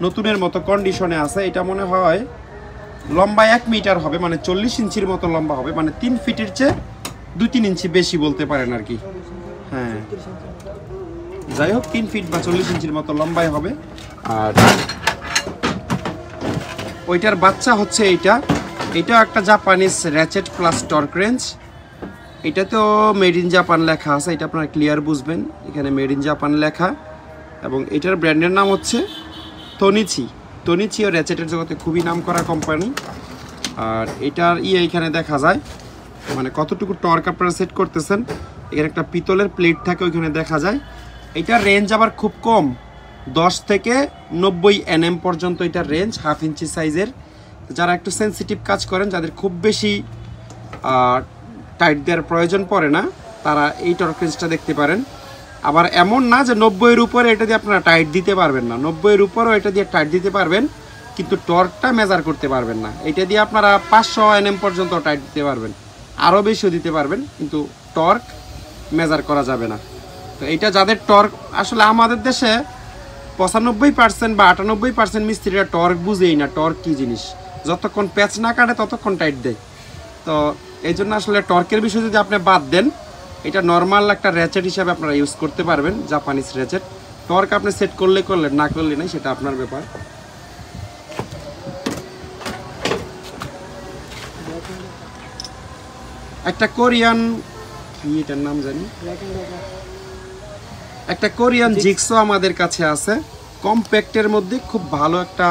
নতুনের মতো কন্ডিশনে আছে। এটা মনে হয় লম্বা 1 মিটার হবে, মানে 40 ইঞ্চির মতো লম্বা হবে, মানে 3 ফিটের চেয়ে 2-3 ইঞ্চি বেশি বলতে পারেন আর কি। হ্যাঁ, যাই হোক 3 ফিট বা 40 ইঞ্চির মতো লম্বাই হবে। আর ওইটার বাচ্চা হচ্ছে এটাও একটা Japanese ratchet plus torque range. এটাতেও মেড ইন জাপান লেখা আছে, এটা আপনারা ক্লিয়ার বুঝবেন, এখানে মেড ইন জাপান লেখা। এবং এটার ব্র্যান্ডের নাম হচ্ছে তনিচিও র্যাচেটের জগতে খুবই নামকরা কোম্পানি। আর এটার এখানে দেখা যায়, মানে কতটুকু টর্ক আপনারা সেট করতেছেন। এখানে একটা পিতলের প্লেট থাকে, ওইখানে দেখা যায়। এটার রেঞ্জ আবার খুব কম, 10 থেকে 90 nm পর্যন্ত এটার রেঞ্জ, 1/2 ইঞ্চি সাইজের। যারা একটু সেন্সিটিভ কাজ করেন, যাদের খুব বেশি টাইট দেওয়ার প্রয়োজন পড়ে না, তারা এই টর্ক রেঞ্জটা দেখতে পারেন। আবার এমন না যে 90-এর উপরে এটা দিয়ে আপনারা টাইট দিতে পারবেন না, 90-এর উপরেও এটা দিয়ে টাইট দিতে পারবেন, কিন্তু টর্কটা মেজার করতে পারবেন না। এটা দিয়ে আপনারা 500 nm পর্যন্ত টাইট দিতে পারবেন, আরও বেশিও দিতে পারবেন, কিন্তু টর্ক মেজার করা যাবে না। তো এটা যাদের টর্ক, আসলে আমাদের দেশে 95% বা 98% মিস্ত্রিরা টর্ক বুঝেই না, টর্ক কী জিনিস। যতক্ষণ প্যাচ না কাটে ততক্ষণ টাইট দেয়। তো এই জন্য আসলে টর্কের বিষয় যদি আপনি বাদ দেন, এটা নর্মাল একটা র্যাচেট হিসাবে আপনারা ইউজ করতে পারবেন, জাপানিজ র্যাচেট। টর্ক আপনি সেট করলে করলেন, না করলে নাই, সেটা আপনার ব্যাপার। একটা কোরিয়ান, কি এটার নাম জানি, একটা কোরিয়ান জিগসো আমাদের কাছে আছে, কম্প্যাক্টের মধ্যে খুব ভালো একটা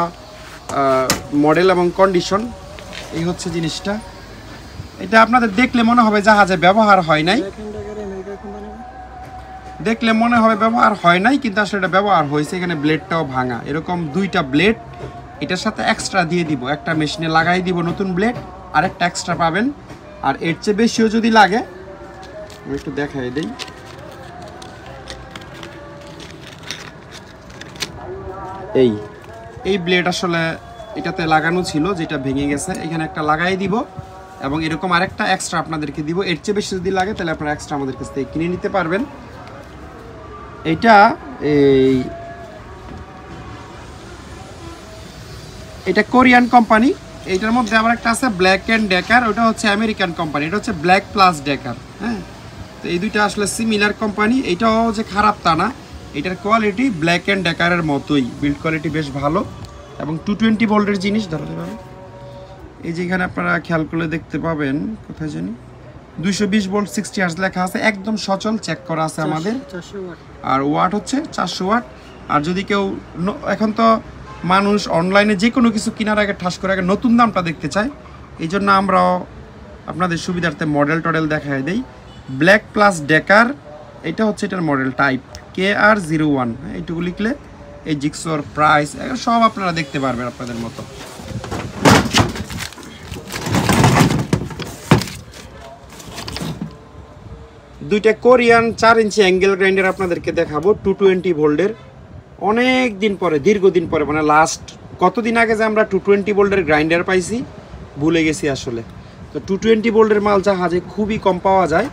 মডেল এবং কন্ডিশন। এই হচ্ছে জিনিসটা। এটা আপনাদের দেখলে মনে হবে জাহাজে ব্যবহার হয় নাই, দেখলে মনে হবে ব্যবহার হয় নাই, কিন্তু আসলে এটা ব্যবহার হয়েছে। এখানে ব্লেডটাও ভাঙা, এরকম 2টা ব্লেড এটার সাথে এক্সট্রা দিয়ে দিব, একটা মেশিনে লাগাই দিব নতুন ব্লেড, আর একটা এক্সট্রা পাবেন। আর এর চেয়ে বেশিও যদি লাগে, আমি একটু দেখাই দিই। এই ব্লেড আসলে এটাতে লাগানো ছিল, যেটা ভেঙে গেছে, এখানে একটা লাগাই দিব, এবং এরকম আরেকটা এক্সট্রা আপনাদেরকে দিব। এর চেয়ে বেশি যদি লাগে তাহলে আপনারা এক্সট্রা আমাদের কাছ থেকে কিনে নিতে পারবেন। এটা কোরিয়ান কোম্পানি, এইটার মধ্যে আবার একটা আছে ব্ল্যাক অ্যান্ড ডেকার, ওটা হচ্ছে আমেরিকান কোম্পানি, এটা হচ্ছে ব্ল্যাক প্লাস ডেকার। হ্যাঁ, তো এই দুইটা আসলে সিমিলার কোম্পানি, এইটাও যে খারাপ তা না, এটার কোয়ালিটি ব্ল্যাক অ্যান্ড ডেকারের মতোই, বিল্ড কোয়ালিটি বেশ ভালো এবং 220 ভোল্টের জিনিস ধরতে পারেন। এই যে এখানে আপনারা খেয়াল করলে দেখতে পাবেন, কোথায় জানি 220 ভোল্ট 60 হার্জ লেখা আছে, একদম সচল চেক করা আছে আমাদের। 400 ওয়াট। আর ওয়াট হচ্ছে 400 ওয়াট। আর যদি কেউ এখন তো মানুষ অনলাইনে যে কোনো কিছু কেনার আগে ঠাস করে আগে নতুন দামটা দেখতে চায়, এই জন্য আমরাও আপনাদের সুবিধার্থে মডেল টডেল দেখায় দেই। ব্ল্যাক প্লাস ডেকার, এটা হচ্ছে এটার মডেল টাইপ KR01। এইটুকু লিখলে এই জিক্সোর প্রাইস সব আপনারা দেখতে পারবেন আপনাদের মতো। দুইটা কোরিয়ান 4 ইঞ্চি অ্যাঙ্গেল গ্রাইন্ডার আপনাদেরকে দেখাবো 220 ভোল্টের। অনেক দিন পরে, দীর্ঘদিন পরে, মানে লাস্ট কতদিন আগে যে আমরা 220 ভোল্টের গ্রাইন্ডার পাইছি ভুলে গেছি আসলে। তো 220 ভোল্টের মাল জাহাজে খুবই কম পাওয়া যায়,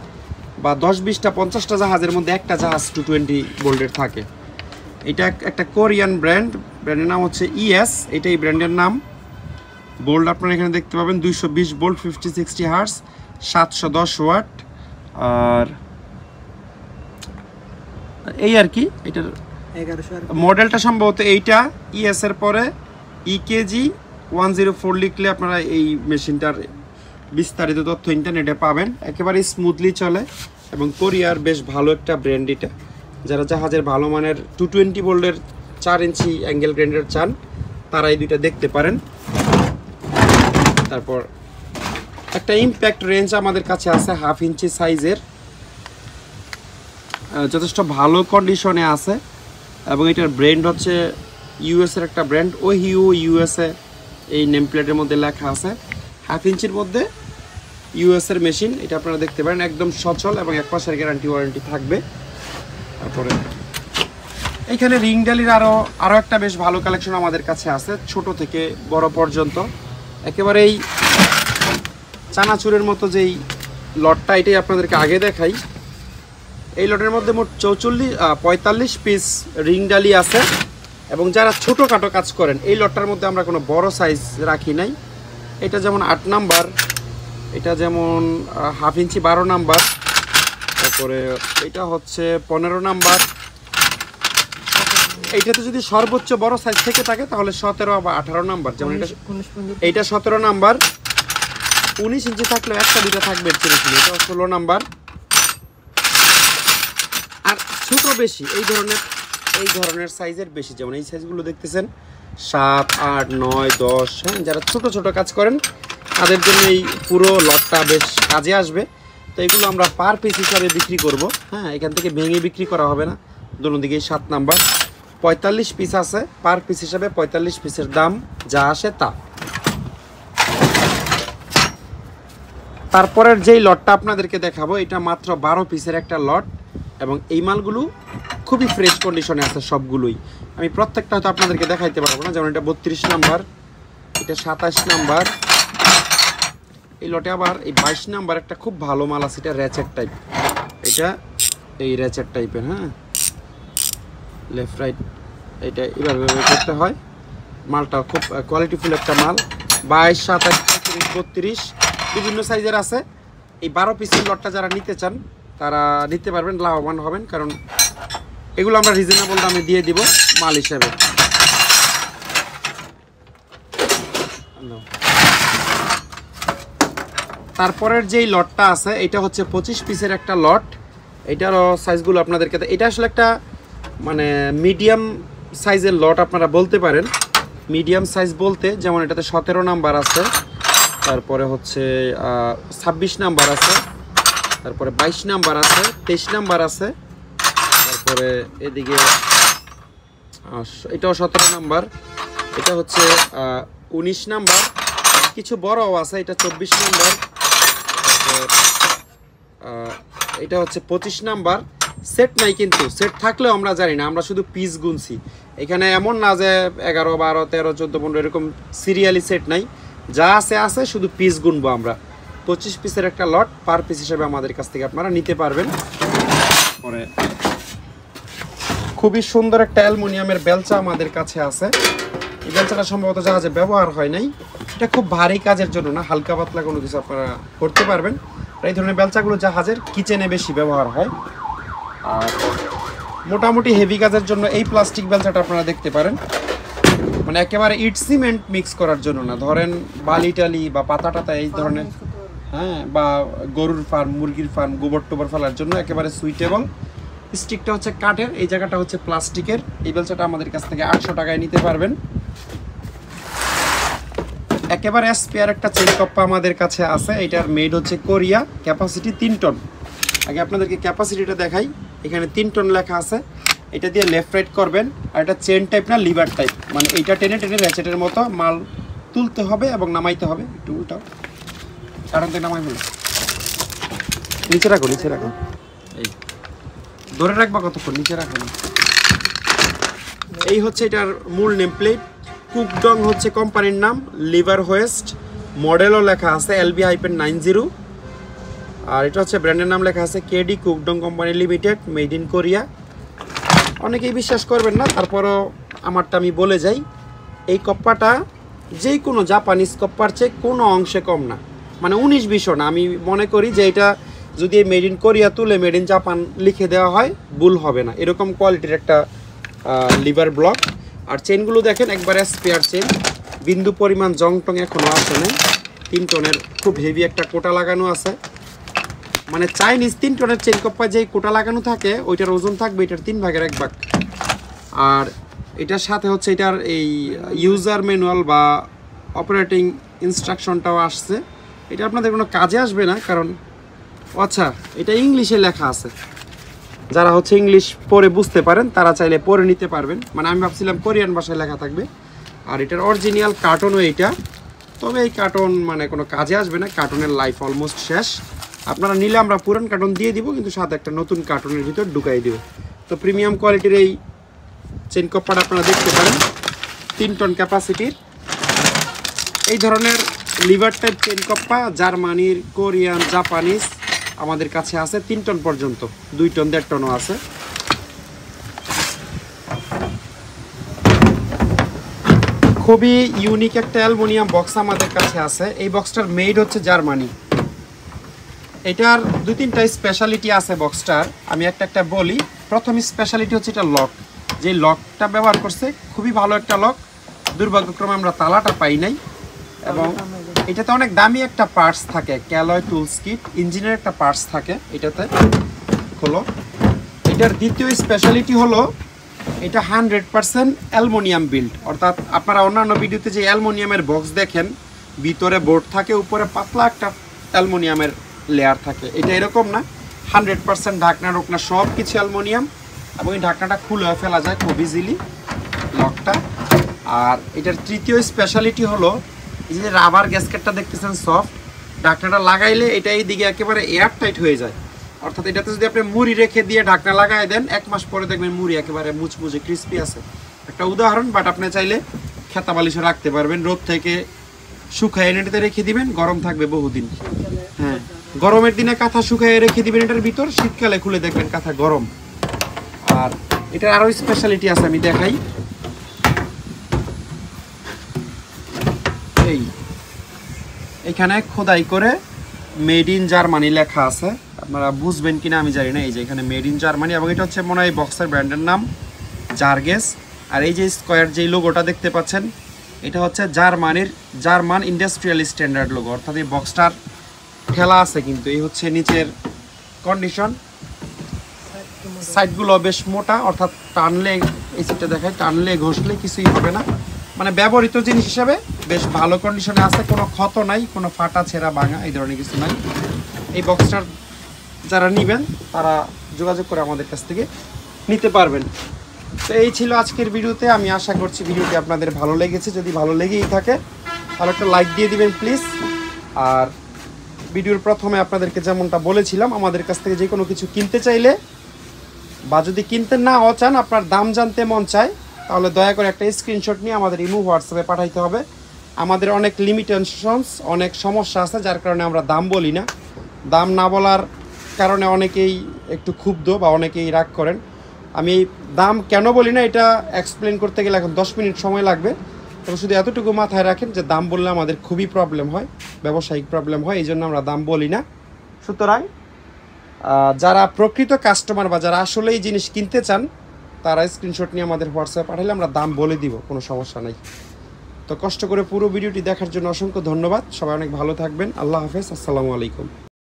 বা 10-20টা 50টা জাহাজের মধ্যে একটা জাহাজ 220 ভোল্টের থাকে। এটা একটা কোরিয়ান ব্র্যান্ডের নাম হচ্ছে ES, এটাই ব্র্যান্ডের নাম। বোল্ট আপনারা এখানে দেখতে পাবেন 220 ভোল্ট 50-60 হার্স 710 ওয়াট। আর এই আর কি, এটার 1100 মডেলটা সম্ভবত এইটা ES এর পরে EKG 104 লিখলে আপনারা এই মেশিনটার বিস্তারিত তথ্য ইন্টারনেটে পাবেন। একেবারে স্মুথলি চলে এবং কোরিয়ার বেশ ভালো একটা ব্র্যান্ড এটা। যারা জাহাজের ভালো মানের 220 ভোল্টের 4 ইঞ্চি অ্যাঙ্গেল গ্রাইন্ডার চান তারা এই দুইটা দেখতে পারেন। তারপর একটা ইম্প্যাক্ট রেঞ্জ আমাদের কাছে আছে 1/2 ইঞ্চি সাইজের, যথেষ্ট ভালো কন্ডিশনে আছে এবং এটার ব্র্যান্ড হচ্ছে US এর একটা ব্র্যান্ড, ওহিও USA এই নেম প্লেটের মধ্যে লেখা আছে। 1/2 ইঞ্চির মধ্যে US এর মেশিন, এটা আপনারা দেখতে পারেন, একদম সচল এবং 1 মাসের গ্যারান্টি ওয়ারেন্টি থাকবে। তারপরে এইখানে রিং ডালির আরও একটা বেশ ভালো কালেকশন আমাদের কাছে আছে, ছোট থেকে বড় পর্যন্ত। একেবারেই চানাচুরের মতো যেই লটটা, এটাই আপনাদেরকে আগে দেখাই। এই লটের মধ্যে মোট 45 পিস রিং ডালি আছে এবং যারা ছোটোখাটো কাজ করেন এই লটটার মধ্যে আমরা কোনো বড় সাইজ রাখি নাই। এটা যেমন 8 নাম্বার, এটা যেমন 1/2 ইঞ্চি 12 নাম্বার, তারপরে এটা হচ্ছে 15 নাম্বার। এইটাতে যদি সর্বোচ্চ বড় সাইজ থেকে থাকে তাহলে 17 বা 18 নাম্বার, যেমন এইটা 17 নাম্বার। 19 ইঞ্চি থাকলেও একটা দুটো থাকবে, এটা 16 নাম্বার। আর ছোট বেশি এই ধরনের সাইজের বেশি, যেমন এই সাইজগুলো দেখতেছেন 7, 8, 9, 10। হ্যাঁ, যারা ছোট ছোট কাজ করেন তাদের জন্য এই পুরো লটটা বেশ কাজে আসবে। তো এগুলো আমরা পার পিস হিসাবে বিক্রি করব। হ্যাঁ, এখান থেকে ভেঙে বিক্রি করা হবে না। দুটো দিকে 7 নাম্বার 45 পিস আছে, পার পিস হিসাবে 45 পিসের দাম যা আসে তা। তারপরের যেই লটটা আপনাদেরকে দেখাবো এটা মাত্র 12 পিসের একটা লট এবং এই মালগুলো খুবই ফ্রেশ কন্ডিশনে আছে সবগুলোই। আমি প্রত্যেকটা হয়তো আপনাদেরকে দেখাইতে পারবো না, যেমন এটা 32 নাম্বার, এটা 27 নাম্বার। এই লটে আবার এই 22 নাম্বার একটা খুব ভালো মাল আছে, এটা র্যাচেট টাইপ, এটা এই র্যাচেট টাইপের। হ্যাঁ, লেফট রাইট এটা এভাবে করতে হয়। মালটা খুব কোয়ালিটিফুল একটা মাল। 22, 27, 32 বিভিন্ন সাইজের আছে। এই 12 পিসের লটটা যারা নিতে চান তারা নিতে পারবেন, লাভবান হবেন, কারণ এগুলো আমরা রিজনেবল দামে দিয়ে দিব মাল হিসাবে। তারপরের যেই লটটা আছে এটা হচ্ছে 25 পিসের একটা লট। এটারও সাইজগুলো আপনাদেরকে, এটা আসলে একটা মানে মিডিয়াম সাইজের লট আপনারা বলতে পারেন। মিডিয়াম সাইজ বলতে যেমন এটাতে 17 নাম্বার আছে, তারপরে হচ্ছে 26 নাম্বার আছে, তারপরে 22 নাম্বার আছে, 23 নাম্বার আছে, তারপরে এদিকে এটাও 17 নাম্বার, এটা হচ্ছে 19 নাম্বার, কিছু বড়ও আছে, এটা 24 নাম্বার, এটা হচ্ছে 25 নাম্বার। সেট নাই, কিন্তু সেট থাকলেও আমরা জানি না, আমরা শুধু পিস গুনছি। এখানে এমন না যে 11, 12, 13, 14, 15 এরকম সিরিয়ালি সেট নাই, যা আছে আছে, শুধু পিস গুনবো আমরা। 25 পিসের একটা লট, পার পিস হিসেবে আমাদের কাছ থেকে আপনারা নিতে পারবেন। পরে খুবই সুন্দর একটা অ্যালুমিনিয়ামের বেলচা আমাদের কাছে আছে। এই বেলচাটা সম্ভবত জাহাজে ব্যবহার হয় নাই, এটা খুব ভারী কাজের জন্য না, হালকা পাতলা কোনো কিছু আপনারা করতে পারবেন। এই ধরনের বেলচাগুলো জাহাজের কিচেনে বেশি ব্যবহার হয়। আর মোটামুটি হেভি কাজের জন্য এই প্লাস্টিক বেলচাটা আপনারা দেখতে পারেন, মানে একেবারে ইট সিমেন্ট মিক্স করার জন্য না, ধরেন বালি টালি বা পাতা টাতা এই ধরনের, হ্যাঁ, বা গরুর ফার্ম, মুরগির ফার্ম, গোবর টোবর ফেলার জন্য একেবারে সুইটেবল। স্টিকটা হচ্ছে কাঠের, এই জায়গাটা হচ্ছে প্লাস্টিকের। এই বেলচাটা আমাদের কাছ থেকে 800 টাকায় নিতে পারবেন। একেবারে স্পেয়ার একটা চেন কপ্পা আমাদের কাছে আছে, এটার মেড হচ্ছে কোরিয়া, ক্যাপাসিটি 3 টন। আগে আপনাদেরকে ক্যাপাসিটিটা দেখাই, এখানে 3 টন লেখা আছে। এটা দিয়ে লেফট রাইট করবেন, আর এটা চেন টাইপ না, লিভার টাইপ, মানে এইটা টেনে টেনে র্যাচেটের মতো মাল তুলতে হবে এবং নামাইতে হবে। একটু উল্টাও, কারণ থেকে নামাই বলে নিচে রাখো, নিচে রাখো, এই ধরে রাখবা কতক্ষণ, নিচে রাখো না। এই হচ্ছে এটার মূল নেম প্লেট। কুকডং হচ্ছে কোম্পানির নাম, লিভার হোয়েস্ট, মডেলও লেখা আছে LB-90। আর এটা হচ্ছে ব্র্যান্ডের নাম লেখা আছে KD Kukdong company limited, made in Korea. অনেকেই বিশ্বাস করবেন না, তারপরও আমারটা আমি বলে যাই। এই কপ্পাটা যে কোনো জাপানিজ কপ্পার চেয়ে কোনো অংশে কম না, মানে 19-20 না। আমি মনে করি যে এটা যদি মেড ইন কোরিয়া তুলে মেড ইন জাপান লিখে দেওয়া হয় ভুল হবে না, এরকম কোয়ালিটির একটা লিভার ব্লক। আর চেনগুলো দেখেন একবারে স্পেয়ার চেন, বিন্দু পরিমাণ জং টং এখনও আছে না। 3 টনের খুব হেভি একটা কোটা লাগানো আছে, মানে চাইনিজ 3 টনের চেন কপ্পা যে কোটা লাগানো থাকে ওইটার ওজন থাকবে এটার 3 ভাগের 1 ভাগ। আর এটার সাথে হচ্ছে এটার এই ইউজার ম্যানুয়াল বা অপারেটিং ইনস্ট্রাকশনটাও আসছে। এটা আপনাদের কোনো কাজে আসবে না, কারণ আচ্ছা এটা ইংলিশে লেখা আছে। যারা হচ্ছে ইংলিশ পড়ে বুঝতে পারেন তারা চাইলে পড়ে নিতে পারবেন, মানে আমি ভাবছিলাম কোরিয়ান ভাষায় লেখা থাকবে। আর এটার অরিজিনাল কার্টনও এইটা, তবে এই কার্টন মানে কোনো কাজে আসবে না, কার্টনের লাইফ অলমোস্ট শেষ। আপনারা নিলে আমরা পুরান কার্টন দিয়ে দিব, কিন্তু সাথে একটা নতুন কার্টনের ভিতর ঢুকাই দেব। তো প্রিমিয়াম কোয়ালিটির এই চেন কপ্পাটা আপনারা দেখতে পারেন, 3 টন ক্যাপাসিটির। এই ধরনের লিভার টাইপ চেন কপ্পা জার্মানির, কোরিয়ান, জাপানিজ আমাদের কাছে আছে 3 টন পর্যন্ত, 2 টন 1.5 টনও আছে। খুবই ইউনিক একটা অ্যালুমিনিয়াম বক্স আমাদের কাছে আছে। এই বক্সটার মেড হচ্ছে জার্মানি। এটার 2-3টা স্পেশালিটি আছে বক্সটার, আমি একটা বলি। প্রথম স্পেশালিটি হচ্ছে এটা লক, যে লকটা ব্যবহার করছে খুবই ভালো একটা লক। দুর্ভাগ্যক্রমে আমরা তালাটা পাই নাই, এবং এটাতে অনেক দামি একটা পার্টস থাকে, ক্যালয় টুলস কিট ইঞ্জিনের একটা পার্টস থাকে এটাতে। হলো এটার দ্বিতীয় স্পেশালিটি হলো এটা 100% অ্যালুমিনিয়াম বিল্ড, অর্থাৎ আপনারা অন্যান্য ভিডিওতে যে অ্যালুমিনিয়ামের বক্স দেখেন ভিতরে বোর্ড থাকে, উপরে পাতলা একটা অ্যালুমিনিয়ামের লেয়ার থাকে, এটা এরকম না। 100% ঢাকনা ঢোকনা সব কিছু অ্যালুমিনিয়াম, এবং এই ঢাকনাটা খুলে ফেলা যায় খুব ইজিলি লকটা। আর এটার তৃতীয় স্পেশালিটি হলো এই যে রাবার গ্যাসকেটটা দেখতেছেন সফট, ঢাকনাটা লাগাইলে এটা এই দিকে একেবারে এয়ার টাইট হয়ে যায়। অর্থাৎ এটাতে যদি আপনি মুড়ি রেখে দিয়ে ঢাকনা লাগাই দেন 1 মাস পরে দেখবেন মুড়ি একেবারে মুচমুচে ক্রিস্পি আছে। একটা উদাহরণ, বাট আপনি চাইলে খেতা বালিশে রাখতে পারবেন, রোদ থেকে শুকায় এনে রেখে দিবেন, গরম থাকবে বহুদিন। হ্যাঁ, গরমের দিনে কাঁথা শুকায় রেখে দিবেন এটার ভিতর, শীতকালে খুলে দেখবেন কাঁথা গরম। আর এটার আরও স্পেশালিটি আছে, আমি দেখাই। এখানে খোদাই করে মেড ইন জার্মানি লেখা আছে, আপনারা বুঝবেন কিনা আমি জানি না। এই যে এখানে মেড ইন জার্মানি, এবং এটা হচ্ছে মনে হয় বক্সের ব্র্যান্ডের নাম জার্গেস। আর এই যে স্কোয়ার যে লোগোটা দেখতে পাচ্ছেন এটা হচ্ছে জার্মান ইন্ডাস্ট্রিয়াল স্ট্যান্ডার্ড লোগো, অর্থাৎ এই বক্সটার ঠেলা আছে। কিন্তু এই হচ্ছে নিচের কন্ডিশন, সাইডগুলো বেশ মোটা, অর্থাৎ টানলে, এই সিটটা দেখায়, টানলে ঘষলে কিছুই হবে না, মানে ব্যবহৃত জিনিস হিসেবে বেশ ভালো কন্ডিশনে আছে, কোনো ক্ষত নাই, কোনো ফাটা ছেঁড়া ভাঙা এই ধরনের কিছু নাই। এই বক্সটার যারা নেবেন তারা যোগাযোগ করে আমাদের কাছ থেকে নিতে পারবেন। তো এই ছিল আজকের ভিডিওতে। আমি আশা করছি ভিডিওটি আপনাদের ভালো লেগেছে। যদি ভালো লেগেই থাকে তাহলে একটা লাইক দিয়ে দিবেন প্লিজ। আর ভিডিওর প্রথমে আপনাদেরকে যেমনটা বলেছিলাম, আমাদের কাছ থেকে যে কোনো কিছু কিনতে চাইলে বা যদি কিনতে নাও চান, আপনার দাম জানতে মন চায়, তাহলে দয়া করে একটা স্ক্রিনশট নিয়ে আমাদের ইমো হোয়াটসঅ্যাপে পাঠাইতে হবে। আমাদের অনেক লিমিটেশনস, অনেক সমস্যা আছে, যার কারণে আমরা দাম বলি না। দাম না বলার কারণে অনেকেই একটু ক্ষুব্ধ বা অনেকেই রাগ করেন। আমি দাম কেন বলি না এটা এক্সপ্লেন করতে গেলে এখন 10 মিনিট সময় লাগবে। তবে শুধু এতটুকু মাথায় রাখেন যে দাম বললে আমাদের খুবই প্রবলেম হয়, ব্যবসায়িক প্রবলেম হয়, এই জন্য আমরা দাম বলি না। সুতরাং যারা প্রকৃত কাস্টমার বা যারা আসলে এই জিনিস কিনতে চান তারা স্ক্রিনশট নিয়ে আমাদের হোয়াটসঅ্যাপে পাঠালে আমরা দাম বলে দিব, কোনো সমস্যা নেই। তো কষ্ট করে পুরো ভিডিওটি দেখার জন্য অসংখ্য ধন্যবাদ। সবাই অনেক ভালো থাকবেন। আল্লাহ হাফেজ, আসসালামু আলাইকুম।